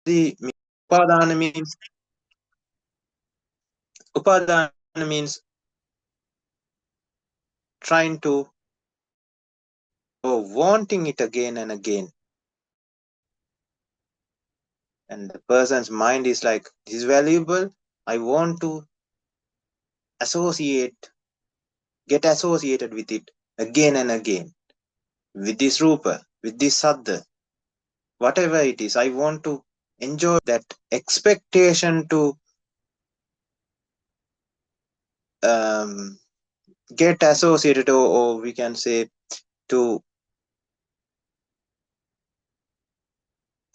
the upadana means trying to or wanting it again and again, and the person's mind is like, this is valuable, I want to get associated with it again and again, with this rupa, with this saddha, whatever it is. I want to enjoy that expectation to get associated, or we can say to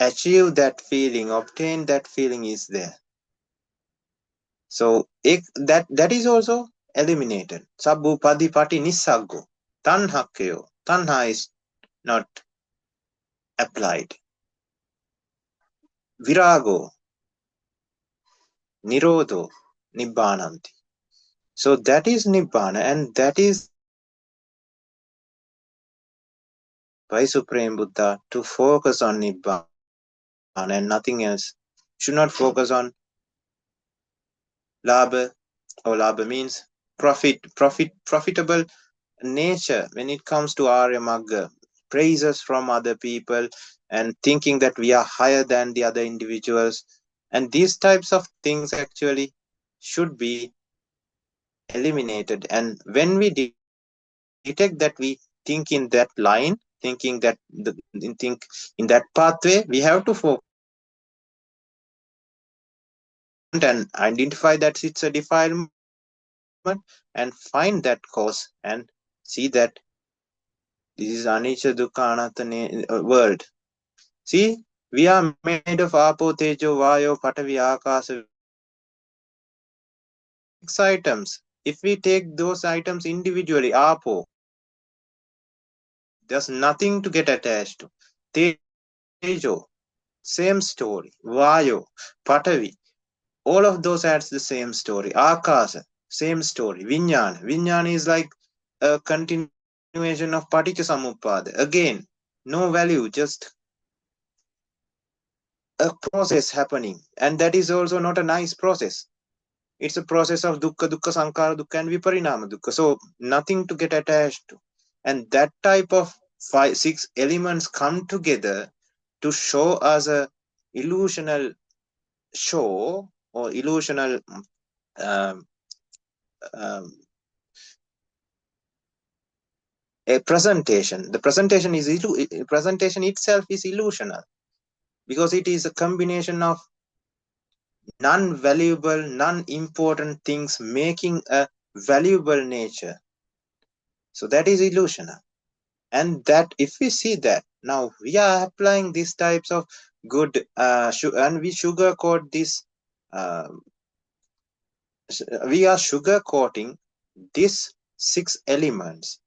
achieve that feeling, obtain that feeling is there. So that is also eliminated. Sabbu padipati nissaggo. Tanhakyo. Tanha is not applied. Virago. Nirodho. Nibbananti. So that is Nibbana, and that is by Supreme Buddha to focus on Nibbana and nothing else. Should not focus on labha, or labha means profitable nature when it comes to Arya Magga, praises from other people and thinking that we are higher than the other individuals. And these types of things actually should be eliminated. And when we detect that we think in that line, think in that pathway, we have to focus and identify that it's a defilement and find that cause and see that this is anicca dukkha anatta world. See, we are made of apo, tejo, vayo, patavi, akasa, 6 items. If we take those items individually, apo, there's nothing to get attached to. Tejo, same story. Vayo, patavi, all of those adds the same story. Akasa, same story. Vijnana is like a continuation of Paticca Again, no value, just a process happening, and that is also not a nice process. It's a process of dukkha, sankhara dukkha, and viparinama dukkha. So nothing to get attached to. And that type of 6 elements come together to show us a illusional show or illusional a presentation. The presentation itself is illusional because it is a combination of non-valuable, non-important things making a valuable nature. So that is illusional. And that if we see that now we are applying these types of good and we sugarcoat this, we are sugarcoating these 6 elements.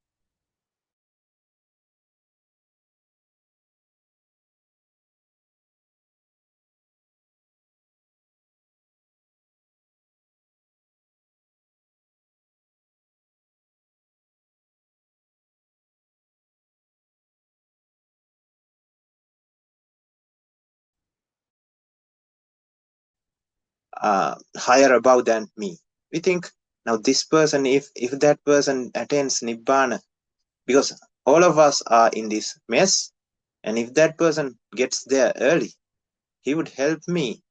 Higher above than me. We think now this person, if that person attains Nibbana, because all of us are in this mess, and if that person gets there early, he would help me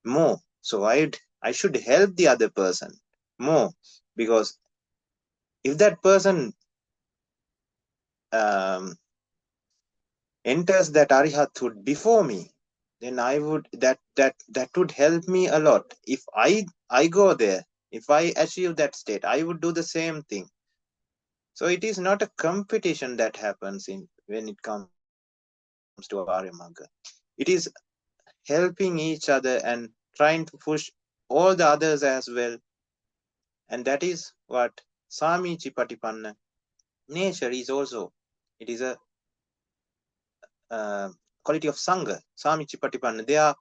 more. So I should help the other person more, because if that person enters that Arihathood before me, then I would that would help me a lot. If I go there, if I achieve that state, I would do the same thing. So it is not a competition that happens when it comes to Arya Magga. It is helping each other and trying to push all the others as well. And that is what Samichi Patipanna nature is also. It is a quality of Sangha, Samichi Patipanna. They are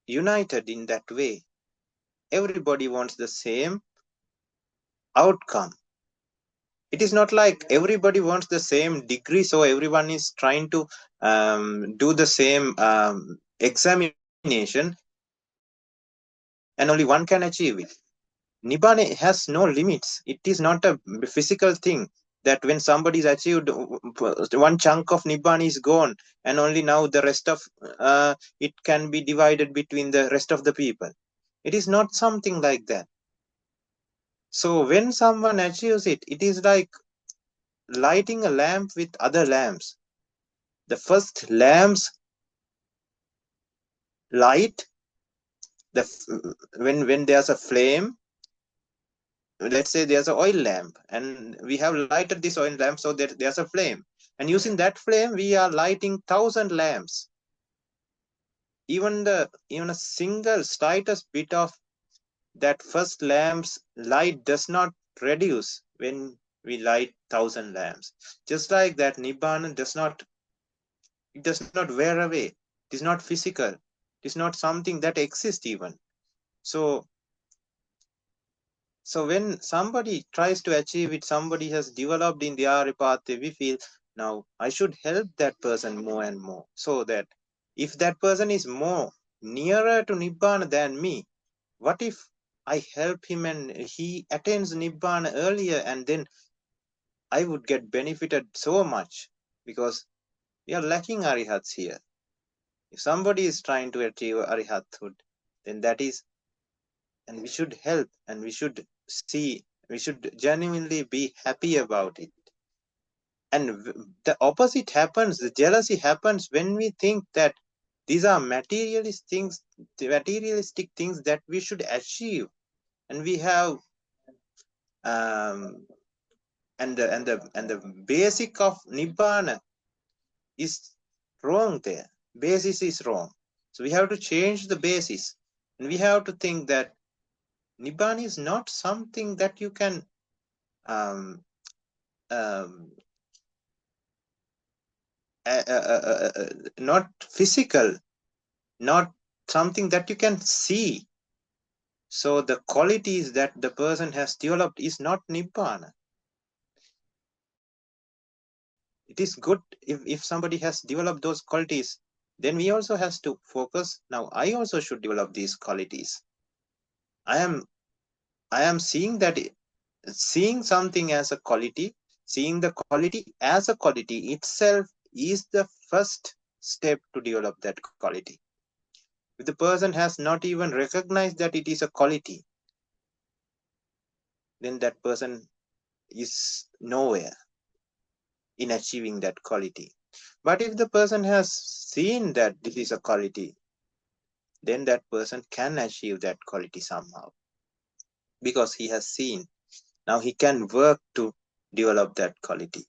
united in that way. Everybody wants the same outcome. It is not like everybody wants the same degree, so everyone is trying to do the same examination, and only one can achieve it. Nibbana has no limits. It is not a physical thing that when somebody is achieved, one chunk of Nibbana is gone, and only now the rest of it can be divided between the rest of the people. It is not something like that. So when someone achieves it, it is like lighting a lamp with other lamps. The first lamp's light, when there's a flame, let's say there's an oil lamp, and we have lighted this oil lamp so that there's a flame. And using that flame, we are lighting 1,000 lamps. Even a single slightest bit of that first lamp's light does not reduce when we light 1,000 lamps. Just like that, Nibbana does not wear away. It is not physical. It is not something that exists even. So when somebody tries to achieve it, somebody has developed in their path, we feel, now I should help that person more and more, so that if that person is more nearer to Nibbana than me, what if I help him and he attains Nibbana earlier, and then I would get benefited so much, because we are lacking arihats here. If somebody is trying to achieve arihathood, then that is, and we should help, and we should see, we should genuinely be happy about it. And the opposite happens, the jealousy happens when we think that these are materialistic things that we should achieve, and we have and the basic of Nibbana is wrong there. Basis is wrong. So we have to change the basis, and we have to think that Nibbana is not something that you can not physical, not something that you can see. So the qualities that the person has developed is not Nibbana. It is good if somebody has developed those qualities, then we also has to focus. Now I also should develop these qualities. I am seeing something as a quality, seeing the quality as a quality itself is the first step to develop that quality. If the person has not even recognized that it is a quality, then that person is nowhere in achieving that quality. But if the person has seen that this is a quality, then that person can achieve that quality somehow, because he has seen. Now he can work to develop that quality.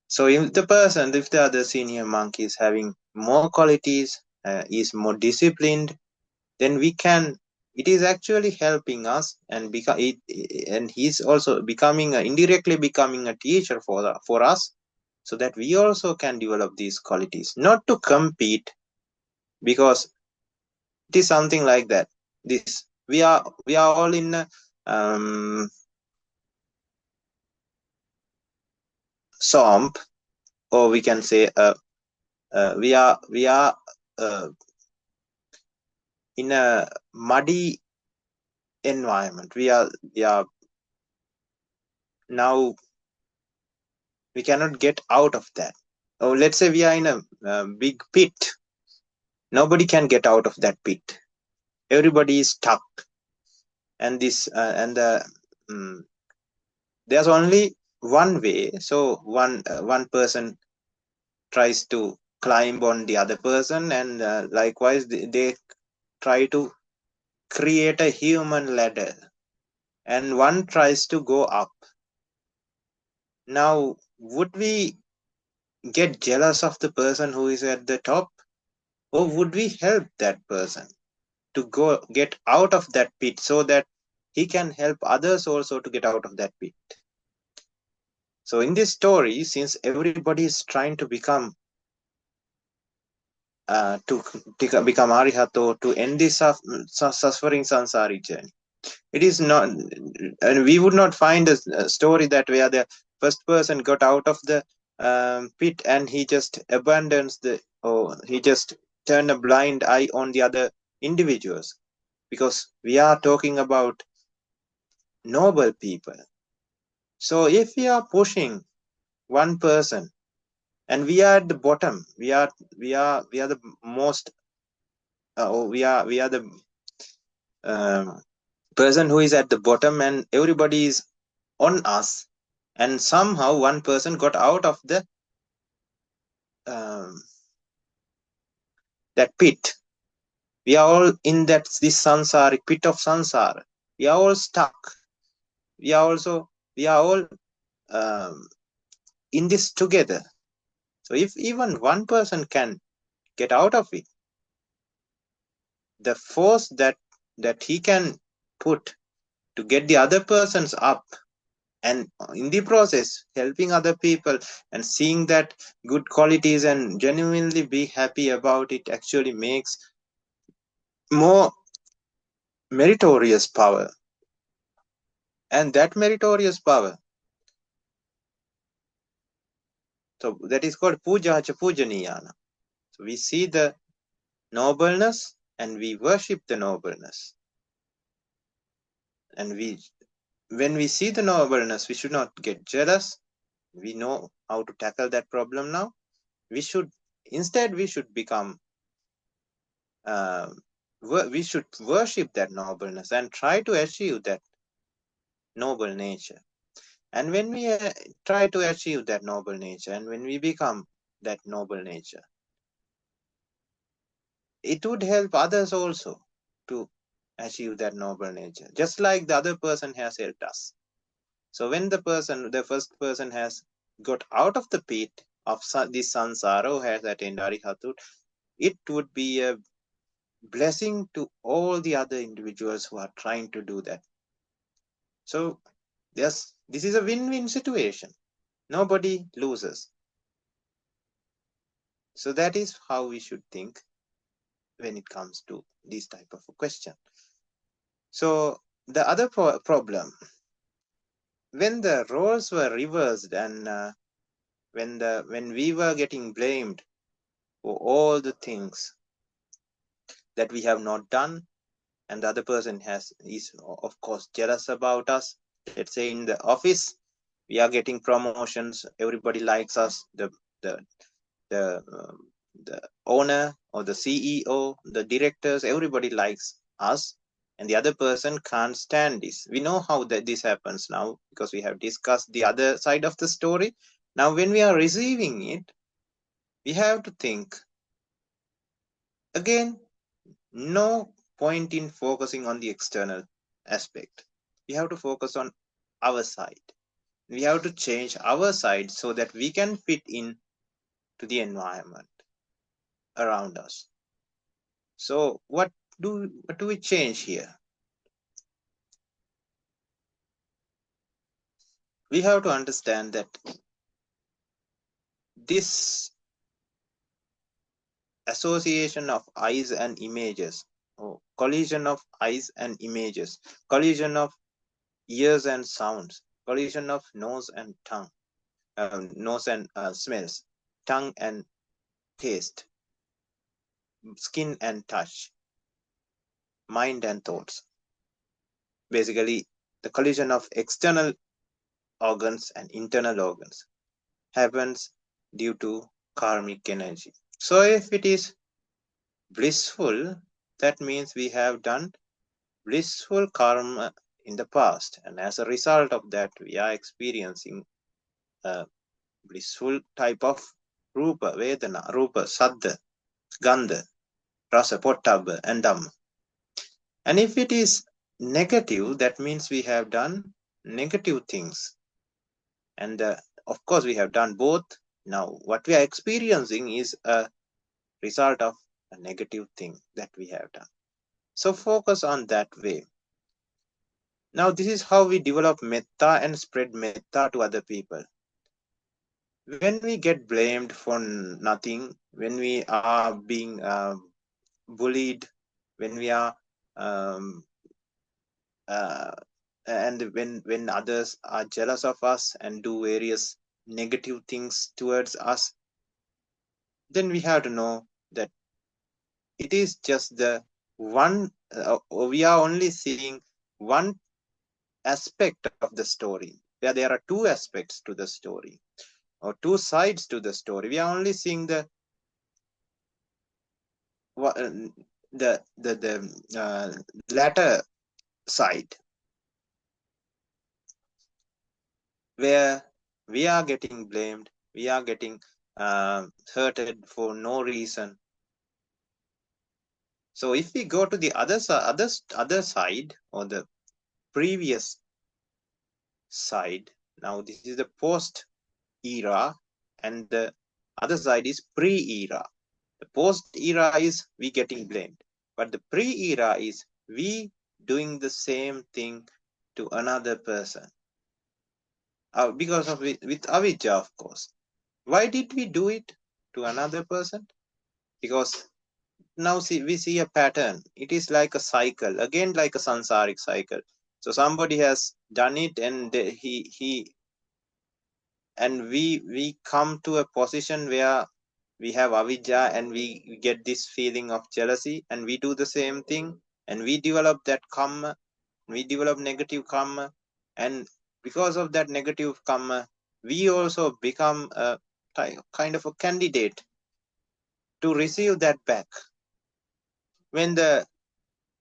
So if the other senior monk is having more qualities, is more disciplined, then it is actually helping us, and he's also indirectly becoming a teacher for us, so that we also can develop these qualities, not to compete, because it is something like that. We are all in a swamp, or we can say we are in a muddy environment. We are now, we cannot get out of that. Or let's say we are in a big pit. Nobody can get out of that pit. Everybody is stuck, and there's only one way. So one person tries to climb on the other person, and likewise they try to create a human ladder, and one tries to go up. Now, would we get jealous of the person who is at the top, or would we help that person to get out of that pit, so that he can help others also to get out of that pit? So in this story, since everybody is trying to become arihato, to end this suffering sansari journey, it is not, and we would not find a story that where the first person got out of the pit and he just abandons he just turned a blind eye on the other individuals, because we are talking about noble people. So if we are pushing one person and we are at the bottom, we are the most we are the person who is at the bottom and everybody is on us, and somehow one person got out of the that pit. We are all in this sansara, pit of sansara. We are all stuck. We are all in this together. So if even one person can get out of it, the force that he can put to get the other persons up, and in the process helping other people and seeing that good qualities and genuinely be happy about it, actually makes more meritorious power. And that meritorious power, so that is called puja cha pujaniyana. So we see the nobleness and we worship the nobleness. And when we see the nobleness, we should not get jealous. We know how to tackle that problem now. We should become, we should worship that nobleness and try to achieve that noble nature. And when we try to achieve that noble nature, and when we become that noble nature, it would help others also to achieve that noble nature, just like the other person has helped us. So when the first person has got out of the pit of this sansara, who has attained Arihatut, it would be a blessing to all the other individuals who are trying to do that. So yes, this is a win-win situation. Nobody loses. So that is how we should think when it comes to this type of a question. So the other problem, when the roles were reversed and when we were getting blamed for all the things that we have not done, and the other person is of course jealous about us. Let's say in the office, we are getting promotions, everybody likes us, the owner or the CEO, the directors, everybody likes us, and the other person can't stand this. We know how this happens now because we have discussed the other side of the story. Now when we are receiving it, we have to think again, no point in focusing on the external aspect. We have to focus on our side. We have to change our side so that we can fit in to the environment around us. So what do we change here? We have to understand that this association of eyes and images, or collision of eyes and images, collision of ears and sounds, collision of nose and tongue, nose and smells, tongue and taste, skin and touch, mind and thoughts. Basically, the collision of external organs and internal organs happens due to karmic energy. So if it is blissful, that means we have done blissful karma in the past, and as a result of that, we are experiencing a blissful type of rupa, vedana, rupa, saddha, gandha, rasa, pottabha, and dhamma. And if it is negative, that means we have done negative things. And of course, we have done both. Now, what we are experiencing is a result of a negative thing that we have done. So focus on that way. Now, this is how we develop metta and spread metta to other people. When we get blamed for nothing, when we are being bullied, when we are and when others are jealous of us and do various negative things towards us, then we have to know that it is just the one, we are only seeing one aspect of the story. There are two aspects to the story, or two sides to the story. We are only seeing the latter side, where we are getting blamed, we are getting hurted for no reason. So if we go to the other side, or the previous side, now this is the post era, and the other side is pre-era. The post era is we getting blamed, but the pre-era is we doing the same thing to another person, because of with avijja, of course. Why did we do it to another person? Because now we see a pattern. It is like a cycle, again like a sansaric cycle. So somebody has done it, and we come to a position where we have avijja, and we get this feeling of jealousy, and we do the same thing, and we develop that karma, we develop negative karma, and because of that negative karma, we also become a kind of a candidate to receive that back. When the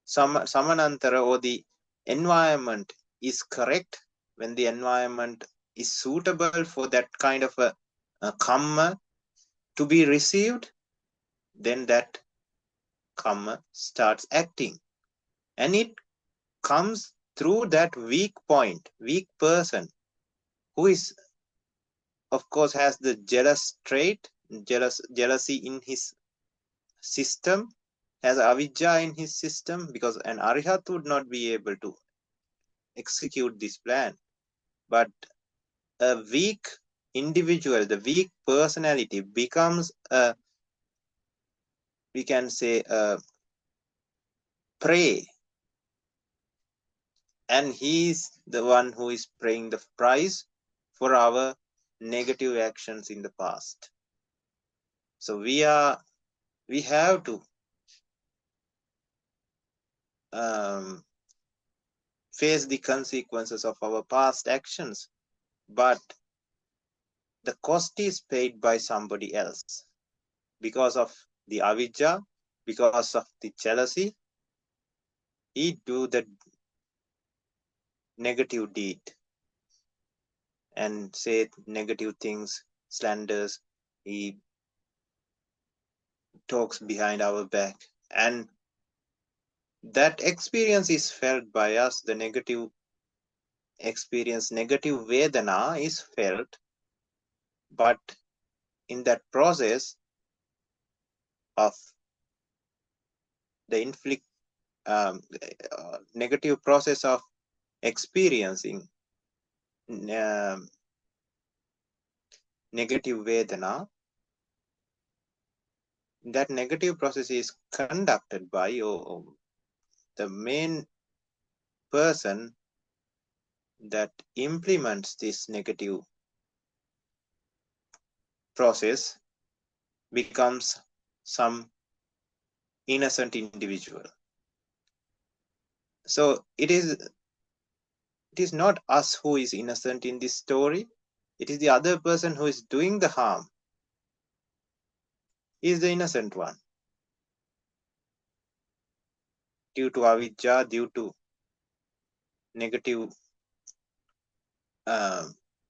samanantara, or the environment, is correct, when the environment is suitable for that kind of a karma to be received, then that karma starts acting, and it comes through that weak person, who is, of course, has the jealous trait, jealousy in his system, has avijja in his system, because an arihat would not be able to execute this plan. But a weak individual, the weak personality, becomes a, we can say, a prey, and he is the one who is paying the price for our negative actions in the past. So we have to face the consequences of our past actions, but the cost is paid by somebody else because of the avijja, because of the jealousy. He do the negative deed and say negative things, slanders. He talks behind our back, and that experience is felt by us. The negative experience, negative vedana is felt, but in that process of the negative process of experiencing negative vedana, that negative process is conducted by the main person that implements this negative process becomes some innocent individual. So it is not us who is innocent in this story. It is the other person who is doing the harm. He is the innocent one. Due to avijja, due to negative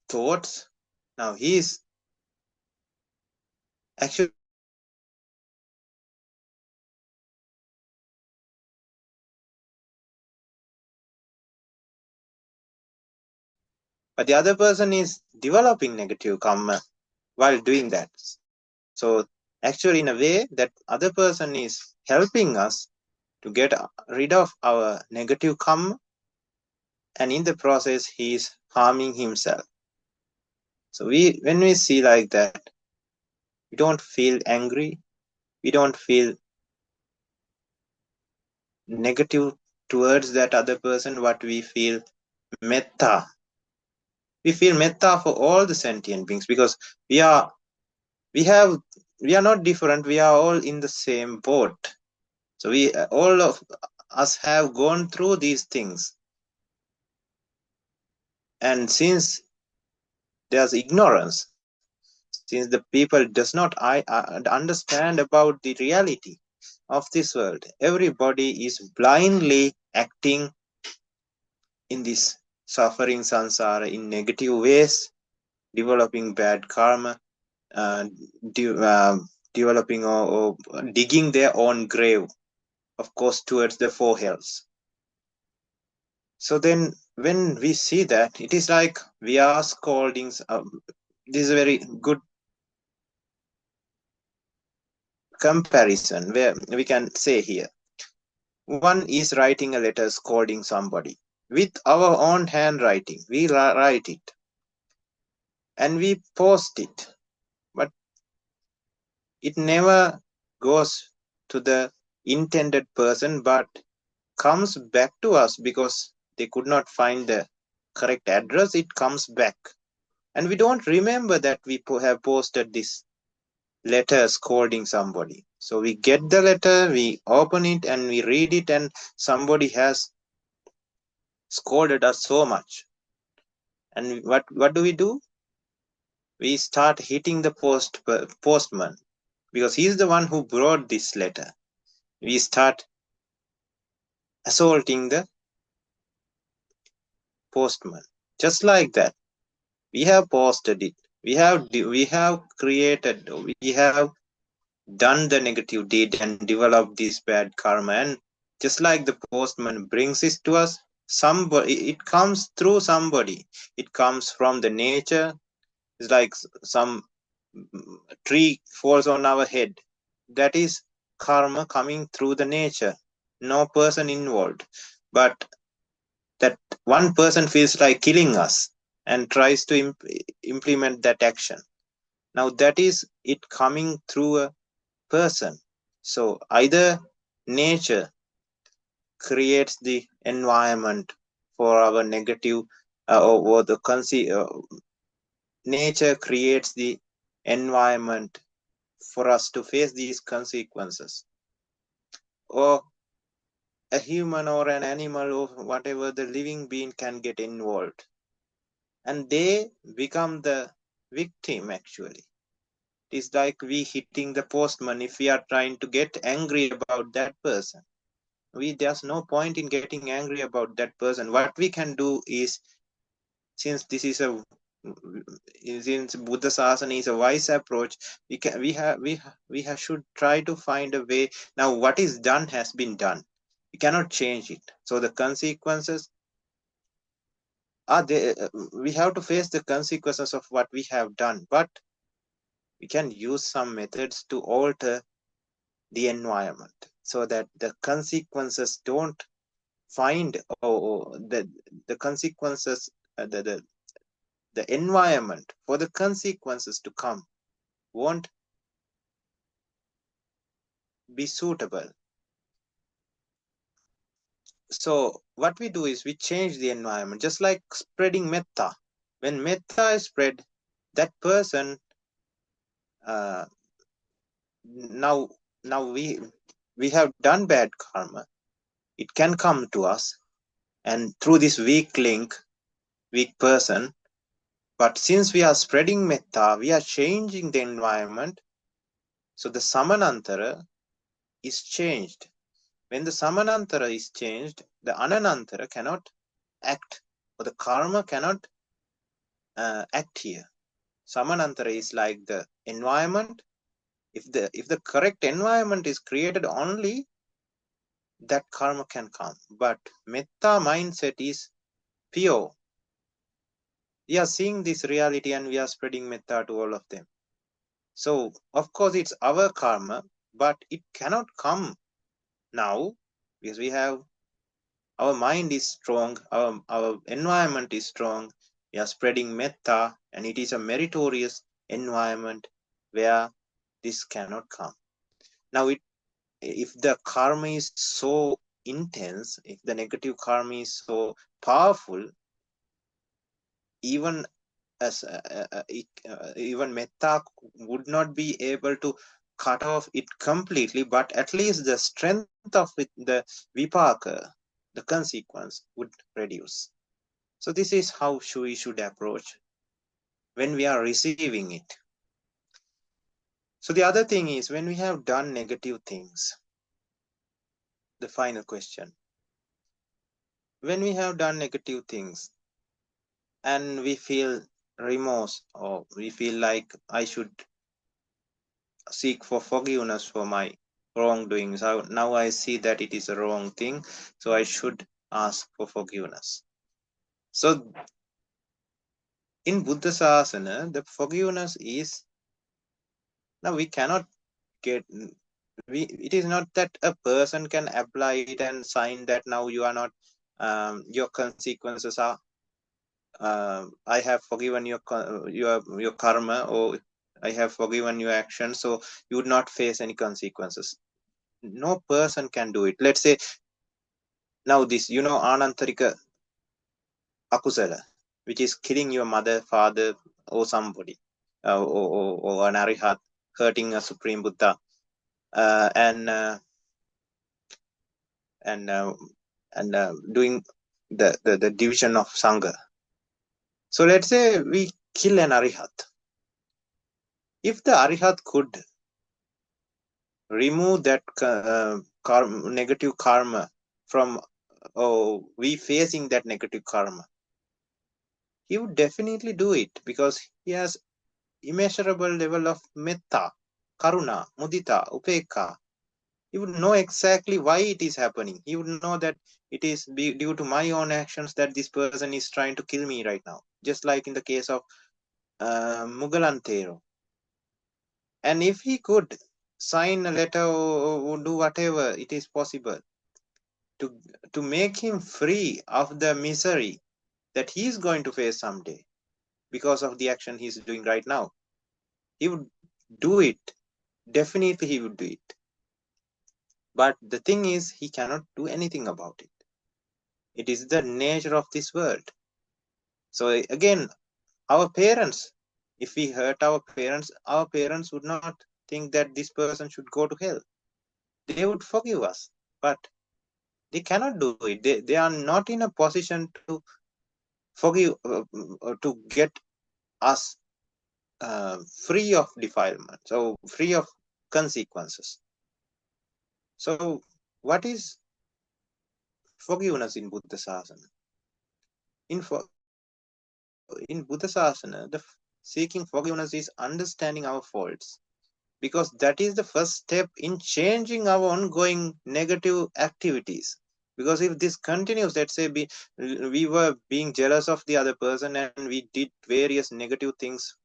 thoughts. Now he is actually but the other person is developing negative karma while doing that. So actually, in a way, that other person is helping us to get rid of our negative karma, and in the process, he is harming himself. So when we see like that, we don't feel angry, we don't feel negative towards that other person. What we feel, metta. We feel metta for all the sentient beings, because we are not different. We are all in the same boat. So all of us have gone through these things, and since there's ignorance, since the people does not understand about the reality of this world, everybody is blindly acting in this suffering sansara in negative ways, developing bad karma, developing or digging their own grave, of course, towards the four hells. So then when we see that, it is like we are scolding. This is a very good comparison where we can say here. One is writing a letter scolding somebody. With our own handwriting, we write it and we post it. But it never goes to the intended person, but comes back to us because they could not find the correct address. It comes back. And we don't remember that we have posted this letter scolding somebody. So we get the letter, we open it and we read it, and somebody has scolded us so much. And what do? We start hitting the postman because he's the one who brought this letter. We start assaulting the postman. Just like that, we have posted it. We have created. We have done the negative deed and developed this bad karma. And just like the postman brings it to us, it comes through somebody. It comes from the nature. It's like some tree falls on our head. That is karma coming through the nature. No person involved. But that one person feels like killing us and tries to implement that action. Now that is it coming through a person. So either nature creates the environment for our negative or the nature creates the environment for us to face these consequences, or a human or an animal or whatever the living being can get involved and they become the victim. Actually, it's like we hitting the postman. If we are trying to get angry about that person, there's no point in getting angry about that person. What we can do is, since Buddha Sasana is a wise approach, we should try to find a way. Now what is done has been done. We cannot change it. So the consequences are there. We have to face the consequences of what we have done, but we can use some methods to alter the environment so that the consequences don't find the consequences, the environment for the consequences to come won't be suitable. So what we do is we change the environment, just like spreading metta. When metta is spread, that person now we have done bad karma. It can come to us, and through this weak person. But since we are spreading metta, we are changing the environment. So the samanantara is changed. When the samanantara is changed, the ananantara cannot act, or the karma cannot act here. Samanantara is like the environment. If the correct environment is created, only that karma can come. But metta mindset is pure. We are seeing this reality and we are spreading metta to all of them. So of course it's our karma, but it cannot come now because we have, our mind is strong, our environment is strong. We are spreading metta, and it is a meritorious environment where this cannot come. Now if the karma is so intense, if the negative karma is so powerful, even even metta would not be able to cut off it completely, but at least the strength of it, the vipaka, the consequence, would reduce. So this is how we should approach when we are receiving it. So the other thing is, when we have done negative things, the final question, when we have done negative things and we feel remorse, or we feel like I should seek for forgiveness for my wrongdoing. So now I see that it is a wrong thing, so I should ask for forgiveness. So in Buddha Sasana, the forgiveness is, now we cannot get, it is not that a person can apply it and sign that now you are not, your consequences are, I have forgiven your karma, or I have forgiven your action, so you would not face any consequences. No person can do it. Let's say now this, anantarika akusala, which is killing your mother, father, or somebody, or an arihat, hurting a supreme Buddha, and doing the division of sangha. So let's say we kill an arihat. If the arihat could remove that negative karma from, we facing that negative karma, he would definitely do it, because he has immeasurable level of metta, karuna, mudita, upekha. He would know exactly why it is happening. He would know that it is due to my own actions that this person is trying to kill me right now. Just like in the case of Mugalan Thero. And if he could sign a letter, or do whatever it is possible to make him free of the misery that he is going to face someday because of the action he is doing right now, he would do it. Definitely he would do it. But the thing is, he cannot do anything about it. It is the nature of this world. So again, our parents, if we hurt our parents would not think that this person should go to hell. They would forgive us, but they cannot do it. They are not in a position to forgive, to get us free of defilement, so free of consequences. So what is forgiveness in Buddha Sasana? In Buddha Sasana, the seeking forgiveness is understanding our faults, because that is the first step in changing our ongoing negative activities. Because if this continues, let's say we were being jealous of the other person and we did various negative things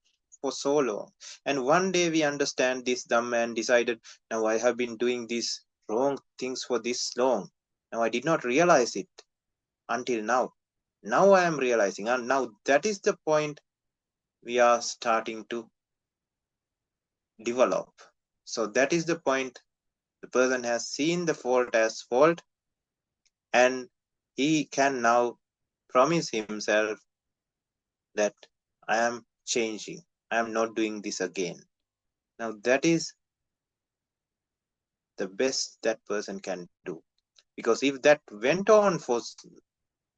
for so long, and one day we understand this Dhamma and decided, now I have been doing these wrong things for this long, now I did not realize it until now I am realizing, and now that is the point we are starting to develop. So that is the point. The person has seen the fault as fault, and he can now promise himself that I am changing. I am not doing this again. Now that is the best that person can do. Because if that went on for,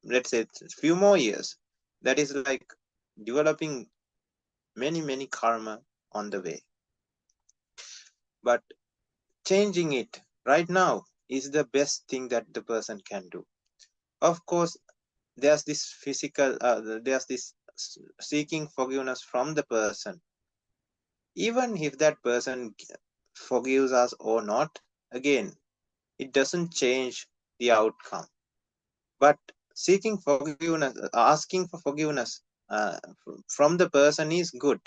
let's say, a few more years, that is like developing many karma on the way. But changing it right now is the best thing that the person can do. Of course, there's this there's this seeking forgiveness from the person. Even if that person forgives us or not, again, it doesn't change the outcome. But seeking forgiveness, asking for forgiveness from the person is good.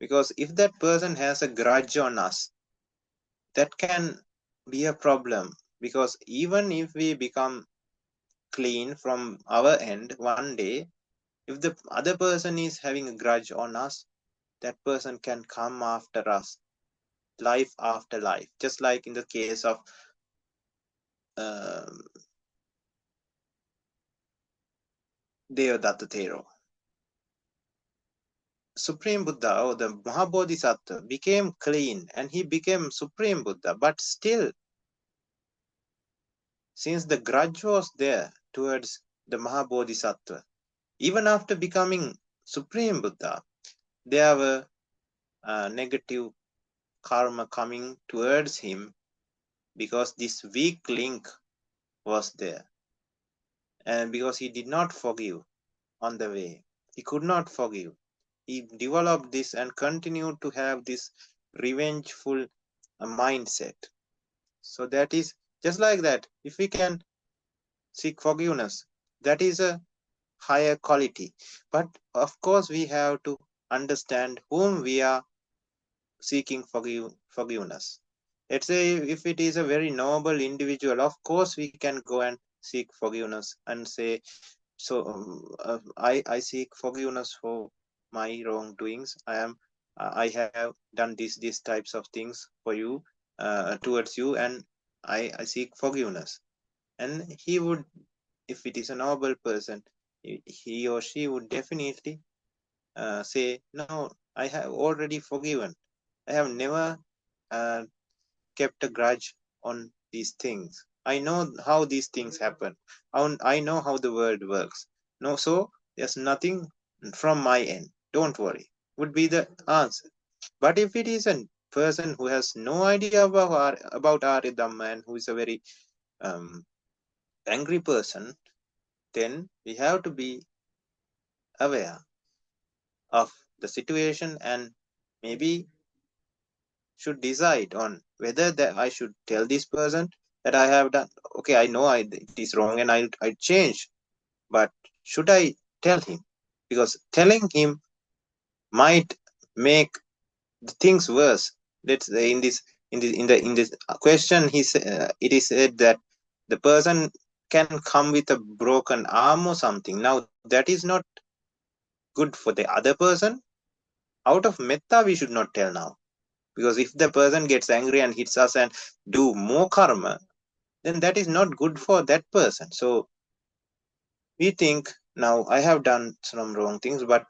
Because if that person has a grudge on us, that can be a problem. Because even if we become clean from our end one day, if the other person is having a grudge on us, that person can come after us life after life. Just like in the case of Dhammadassi Thero. Supreme Buddha, or the Mahabodhisattva, became clean and he became Supreme Buddha. But still, since the grudge was there towards the Mahabodhisattva, even after becoming Supreme Buddha, there were negative karma coming towards him, because this weak link was there. and because he did not forgive on the way, he could not forgive. He developed this and continued to have this revengeful mindset. So that is just like that. If we can seek forgiveness, that is a higher quality. But of course, we have to understand whom we are seeking forgiveness. Let's say if it is a very noble individual, of course we can go and seek forgiveness and say, so I seek forgiveness for my wrongdoings. I have done these types of things for you, towards you, and I seek forgiveness. And he would, if it is a noble person, he or she would definitely say, no, I have already forgiven. I have never uh, kept a grudge on these things. I know how these things happen. I know how the world works. No, so there's nothing from my end. Don't worry. Would be the answer. But if it is a person who has no idea about Arya Dhamma and who is a very um, angry person, then we have to be aware of the situation and maybe should decide on whether that I should tell this person that I have done. Okay, I know it is wrong and I change, but should I tell him? Because telling him might make the things worse. Let's say in this question, it is said that the person can come with a broken arm or something. Now that is not good for the other person. Out of metta, we should not tell now, because if the person gets angry and hits us and do more karma, then that is not good for that person. So we think, now I have done some wrong things, but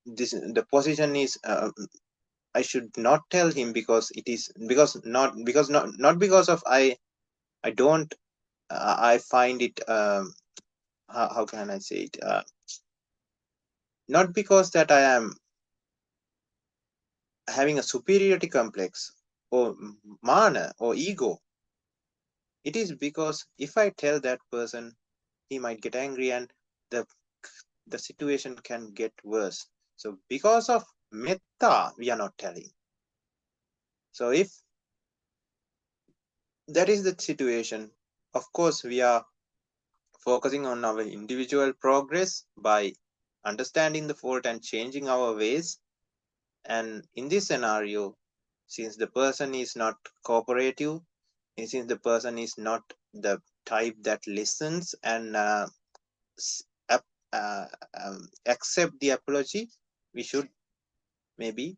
the position is I should not tell him, because it is not because of I don't I find it how can I say it, not because that I am having a superiority complex or mana or ego. It is because if I tell that person, he might get angry and the the situation can get worse. So because of metta, we are not telling. So if that is the situation, of course we are focusing on our individual progress by understanding the fault and changing our ways. And in this scenario, since the person is not cooperative, and since the person is not the type that listens and accept the apology, we should maybe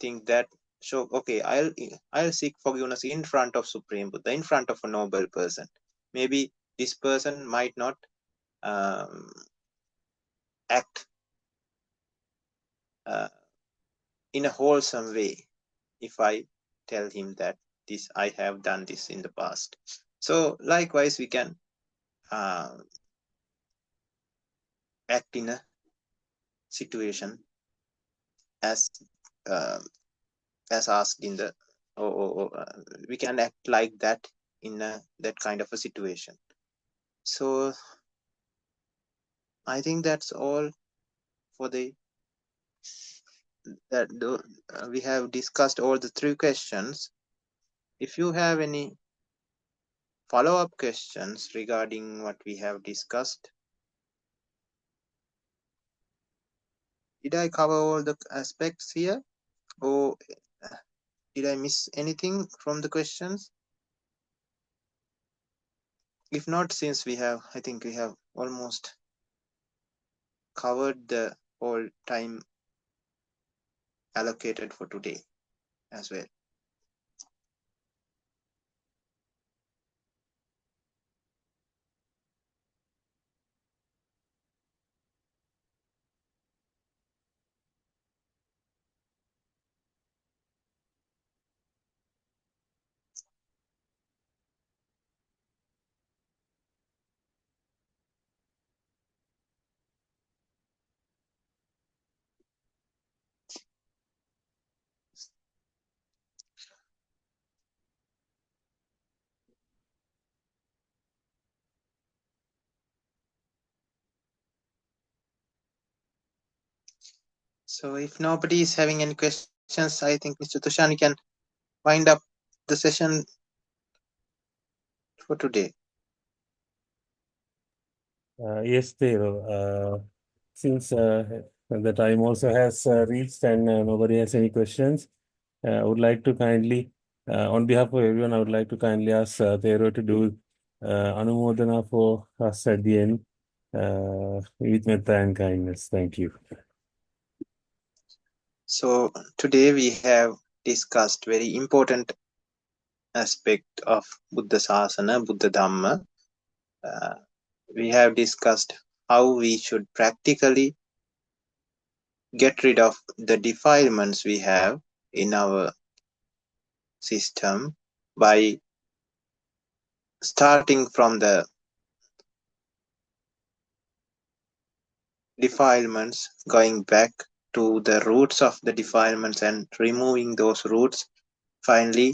think that, so okay, I'll seek forgiveness in front of Supreme Buddha, in front of a noble person. Maybe this person might not um, act uh, in a wholesome way if I tell him that this I have done this in the past. So likewise, we can uh, act in a situation as uh, as asked in the we can act like that in that kind of a situation. So I think that's all for the that we have discussed all the three questions. If you have any follow-up questions regarding what we have discussed, did I cover all the aspects here, or did I miss anything from the questions? If not, since I think we have almost covered the whole time allocated for today as well. So if nobody is having any questions, I think Mr. Tushani can wind up the session for today. Yes, Thero. Since the time also has reached and nobody has any questions, I would like to kindly, on behalf of everyone, I would like to kindly ask Thero to do Anumodana for us at the end with metta and kindness. Thank you. So today we have discussed very important aspect of Buddha Sasana, Buddha Dhamma. We have discussed how we should practically get rid of the defilements we have in our system by starting from the defilements, going back to the roots of the defilements and removing those roots, finally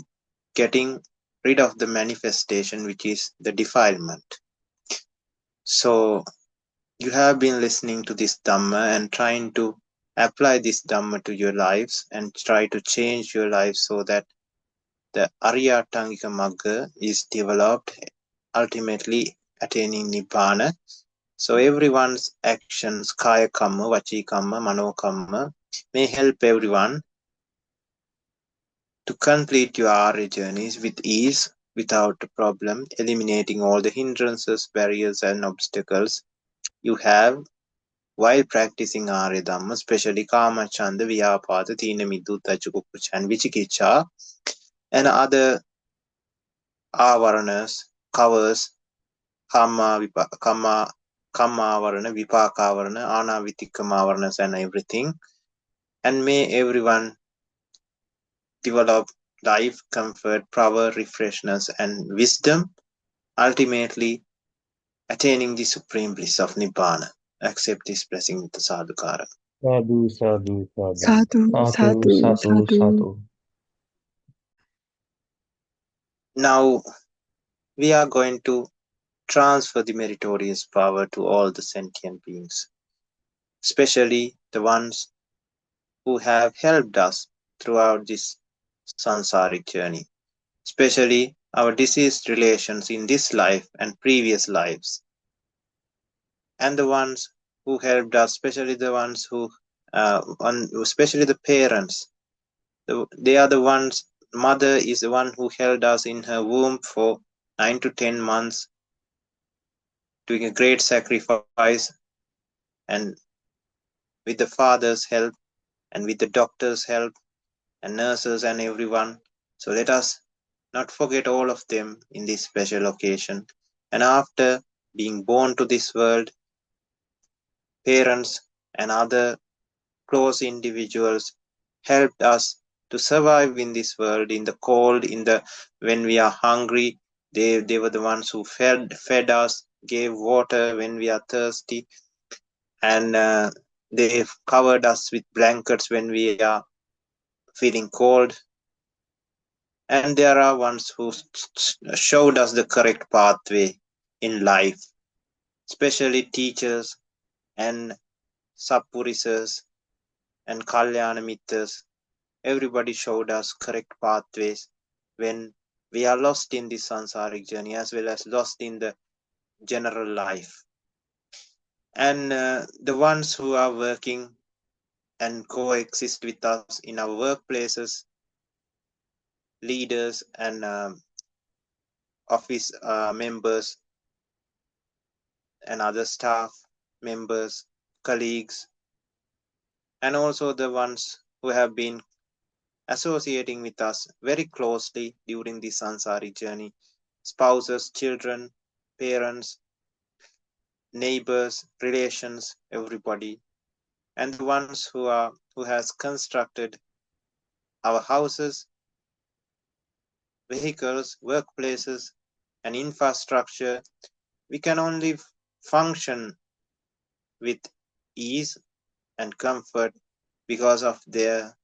getting rid of the manifestation, which is the defilement. So you have been listening to this Dhamma and trying to apply this Dhamma to your lives and try to change your lives so that the Arya-tangika Magga is developed, ultimately attaining Nibbana. So everyone's actions, Kaya Kamma, Vachi Kamma, Mano Kamma, may help everyone to complete your Arya journeys with ease, without a problem, eliminating all the hindrances, barriers and obstacles you have while practicing Arya Dhamma, especially Kama, Chanda, Vyapada, Tina, Middhu, Tajukukucha and Vichikicha, and other avaranas, covers, Kama, Avarana, Vipaka Avarana, Anavitikama Avaranas and everything. And may everyone develop life, comfort, power, refreshness and wisdom, ultimately attaining the supreme bliss of Nibbana. Accept this blessing with the sadhukara. Sadhu, sadhu, sadhu. Sadhu, sadhu, sadhu. sadhu. Now we are going to transfer the meritorious power to all the sentient beings, especially the ones who have helped us throughout this sansaric journey, especially our deceased relations in this life and previous lives, and the ones who helped us, especially the ones who, especially the parents. They are the ones. Mother is the one who held us in her womb for 9 to 10 months, doing a great sacrifice, and with the father's help and with the doctor's help and nurses and everyone. So let us not forget all of them in this special occasion. And after being born to this world, parents and other close individuals helped us to survive in this world, in the cold, when we are hungry. They were the ones who fed us, gave water when we are thirsty, and they covered us with blankets when we are feeling cold. And there are ones who showed us the correct pathway in life, especially teachers and sappurisas and kalyana mittas. Everybody showed us correct pathways when we are lost in this sansaric journey, as well as lost in the general life. And the ones who are working and coexist with us in our workplaces, leaders and office members and other staff members, colleagues, and also the ones who have been associating with us very closely during the sansari journey, spouses, children, parents, neighbors, relations, everybody, and the ones who has constructed our houses, vehicles, workplaces, and infrastructure. We can only function with ease and comfort because of their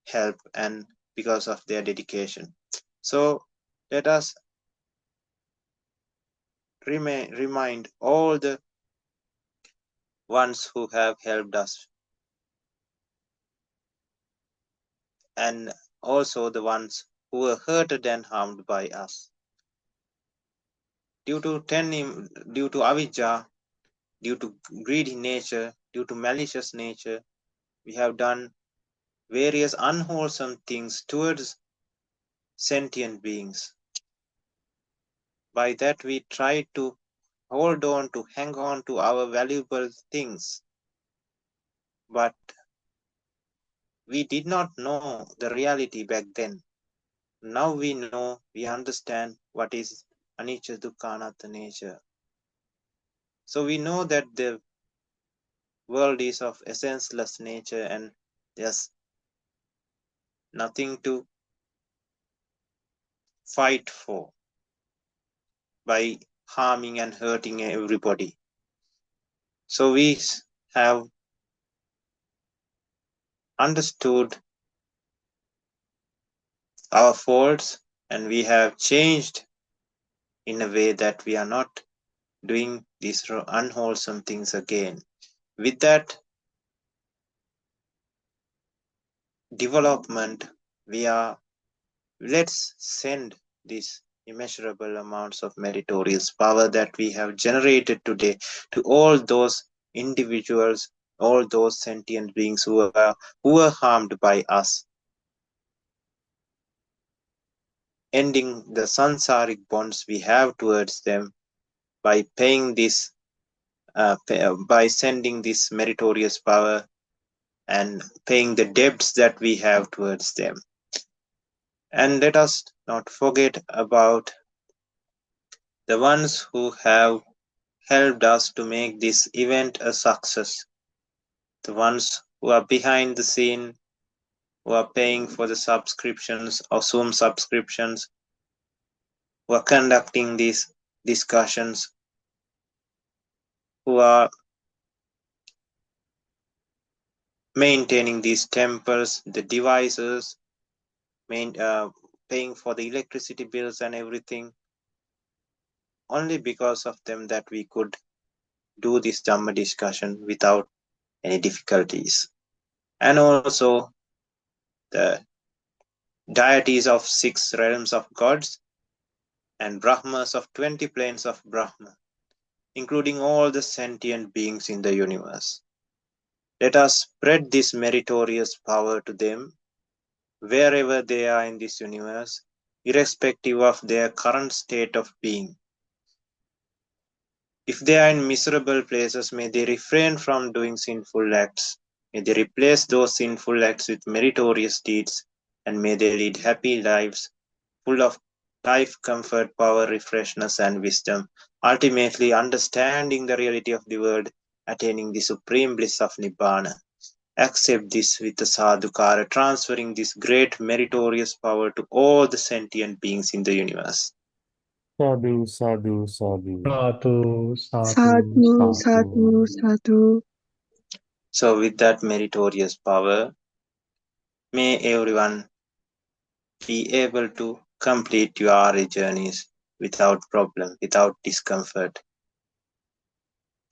help and because of their dedication. So let us remind all the ones who have helped us and also the ones who were hurted and harmed by us. Due to avijja, due to greedy nature, due to malicious nature, we have done various unwholesome things towards sentient beings. By that we try to hang on to our valuable things. But we did not know the reality back then. Now we know, we understand what is anicca dukkha anatta nature. So we know that the world is of essenceless nature and there's nothing to fight for by harming and hurting everybody. So we have understood our faults and we have changed in a way that we are not doing these unwholesome things again. With that development, let's send these immeasurable amounts of meritorious power that we have generated today to all those individuals, all those sentient beings who were harmed by us, ending the sansaric bonds we have towards them by paying this, by sending this meritorious power and paying the debts that we have towards them. And let us not forget about the ones who have helped us to make this event a success. The ones who are behind the scene, who are paying for the subscriptions or Zoom subscriptions, who are conducting these discussions, who are maintaining these temples, the devices, paying for the electricity bills and everything. Only because of them that we could do this Dhamma discussion without any difficulties. And also the deities of 6 realms of gods and Brahmas of 20 planes of Brahma, including all the sentient beings in the universe. Let us spread this meritorious power to them wherever they are in this universe, irrespective of their current state of being. If they are in miserable places, may they refrain from doing sinful acts. May they replace those sinful acts with meritorious deeds, and may they lead happy lives, full of life, comfort, power, refreshness, and wisdom, ultimately understanding the reality of the world, attaining the supreme bliss of Nibbana. Accept this with the sadhukara, transferring this great meritorious power to all the sentient beings in the universe. Sadhu, sadhu, sadhu. Sadhu, sadhu, Sadhu, sadhu, sadhu. sadhu. So with that meritorious power, may everyone be able to complete your RA journeys without problem, without discomfort,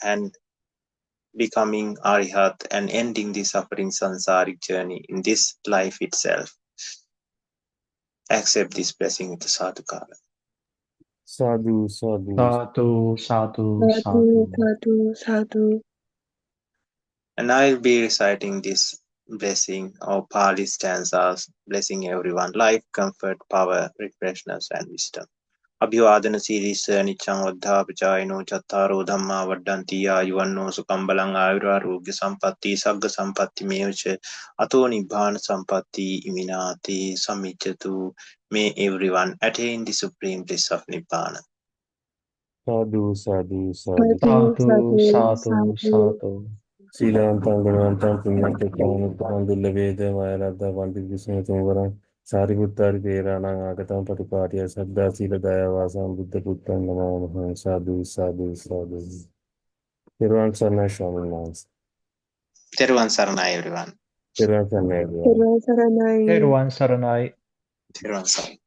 and becoming Arihat and ending the suffering sansaric journey in this life itself. Accept this blessing with the sadhukara. Sadhu, sadhu. Sadhu, sadhu, Sadhu, sadhu. sadhu, sadhu. And I'll be reciting this blessing or Pali stanzas, blessing everyone, life, comfort, power, refreshness, and wisdom. Abhivadana Siris Nichang Vaddha Pachayano Chattaro Dhamma Vaddanti Ayuvanno Sukambalang Ayurarogya Sampatti Sagga Sampatti Mevche Ato Nibbana Sampatti Iminati Samicchatu. May everyone attain the supreme bliss of Nibbana. Sadhu, sadhu, sadhu. Sadhu, sadhu, sadhu. Silantam Gunavantam Punyakritam Pandullaveda Mayarada Pandit Vishnu Tumvaram Sariputta Peranang Agatam Patipatya Saddha Sila Dayavasam Buddha Puttam Namo Sadhu, sadhu, sadhu. Thiruvan Sarana Swaminans. Theruvan Saranai everyone. Thiruvan Sarana everyone. Sarana Saranai. Everyone, Saranai. Theruvan Saranai.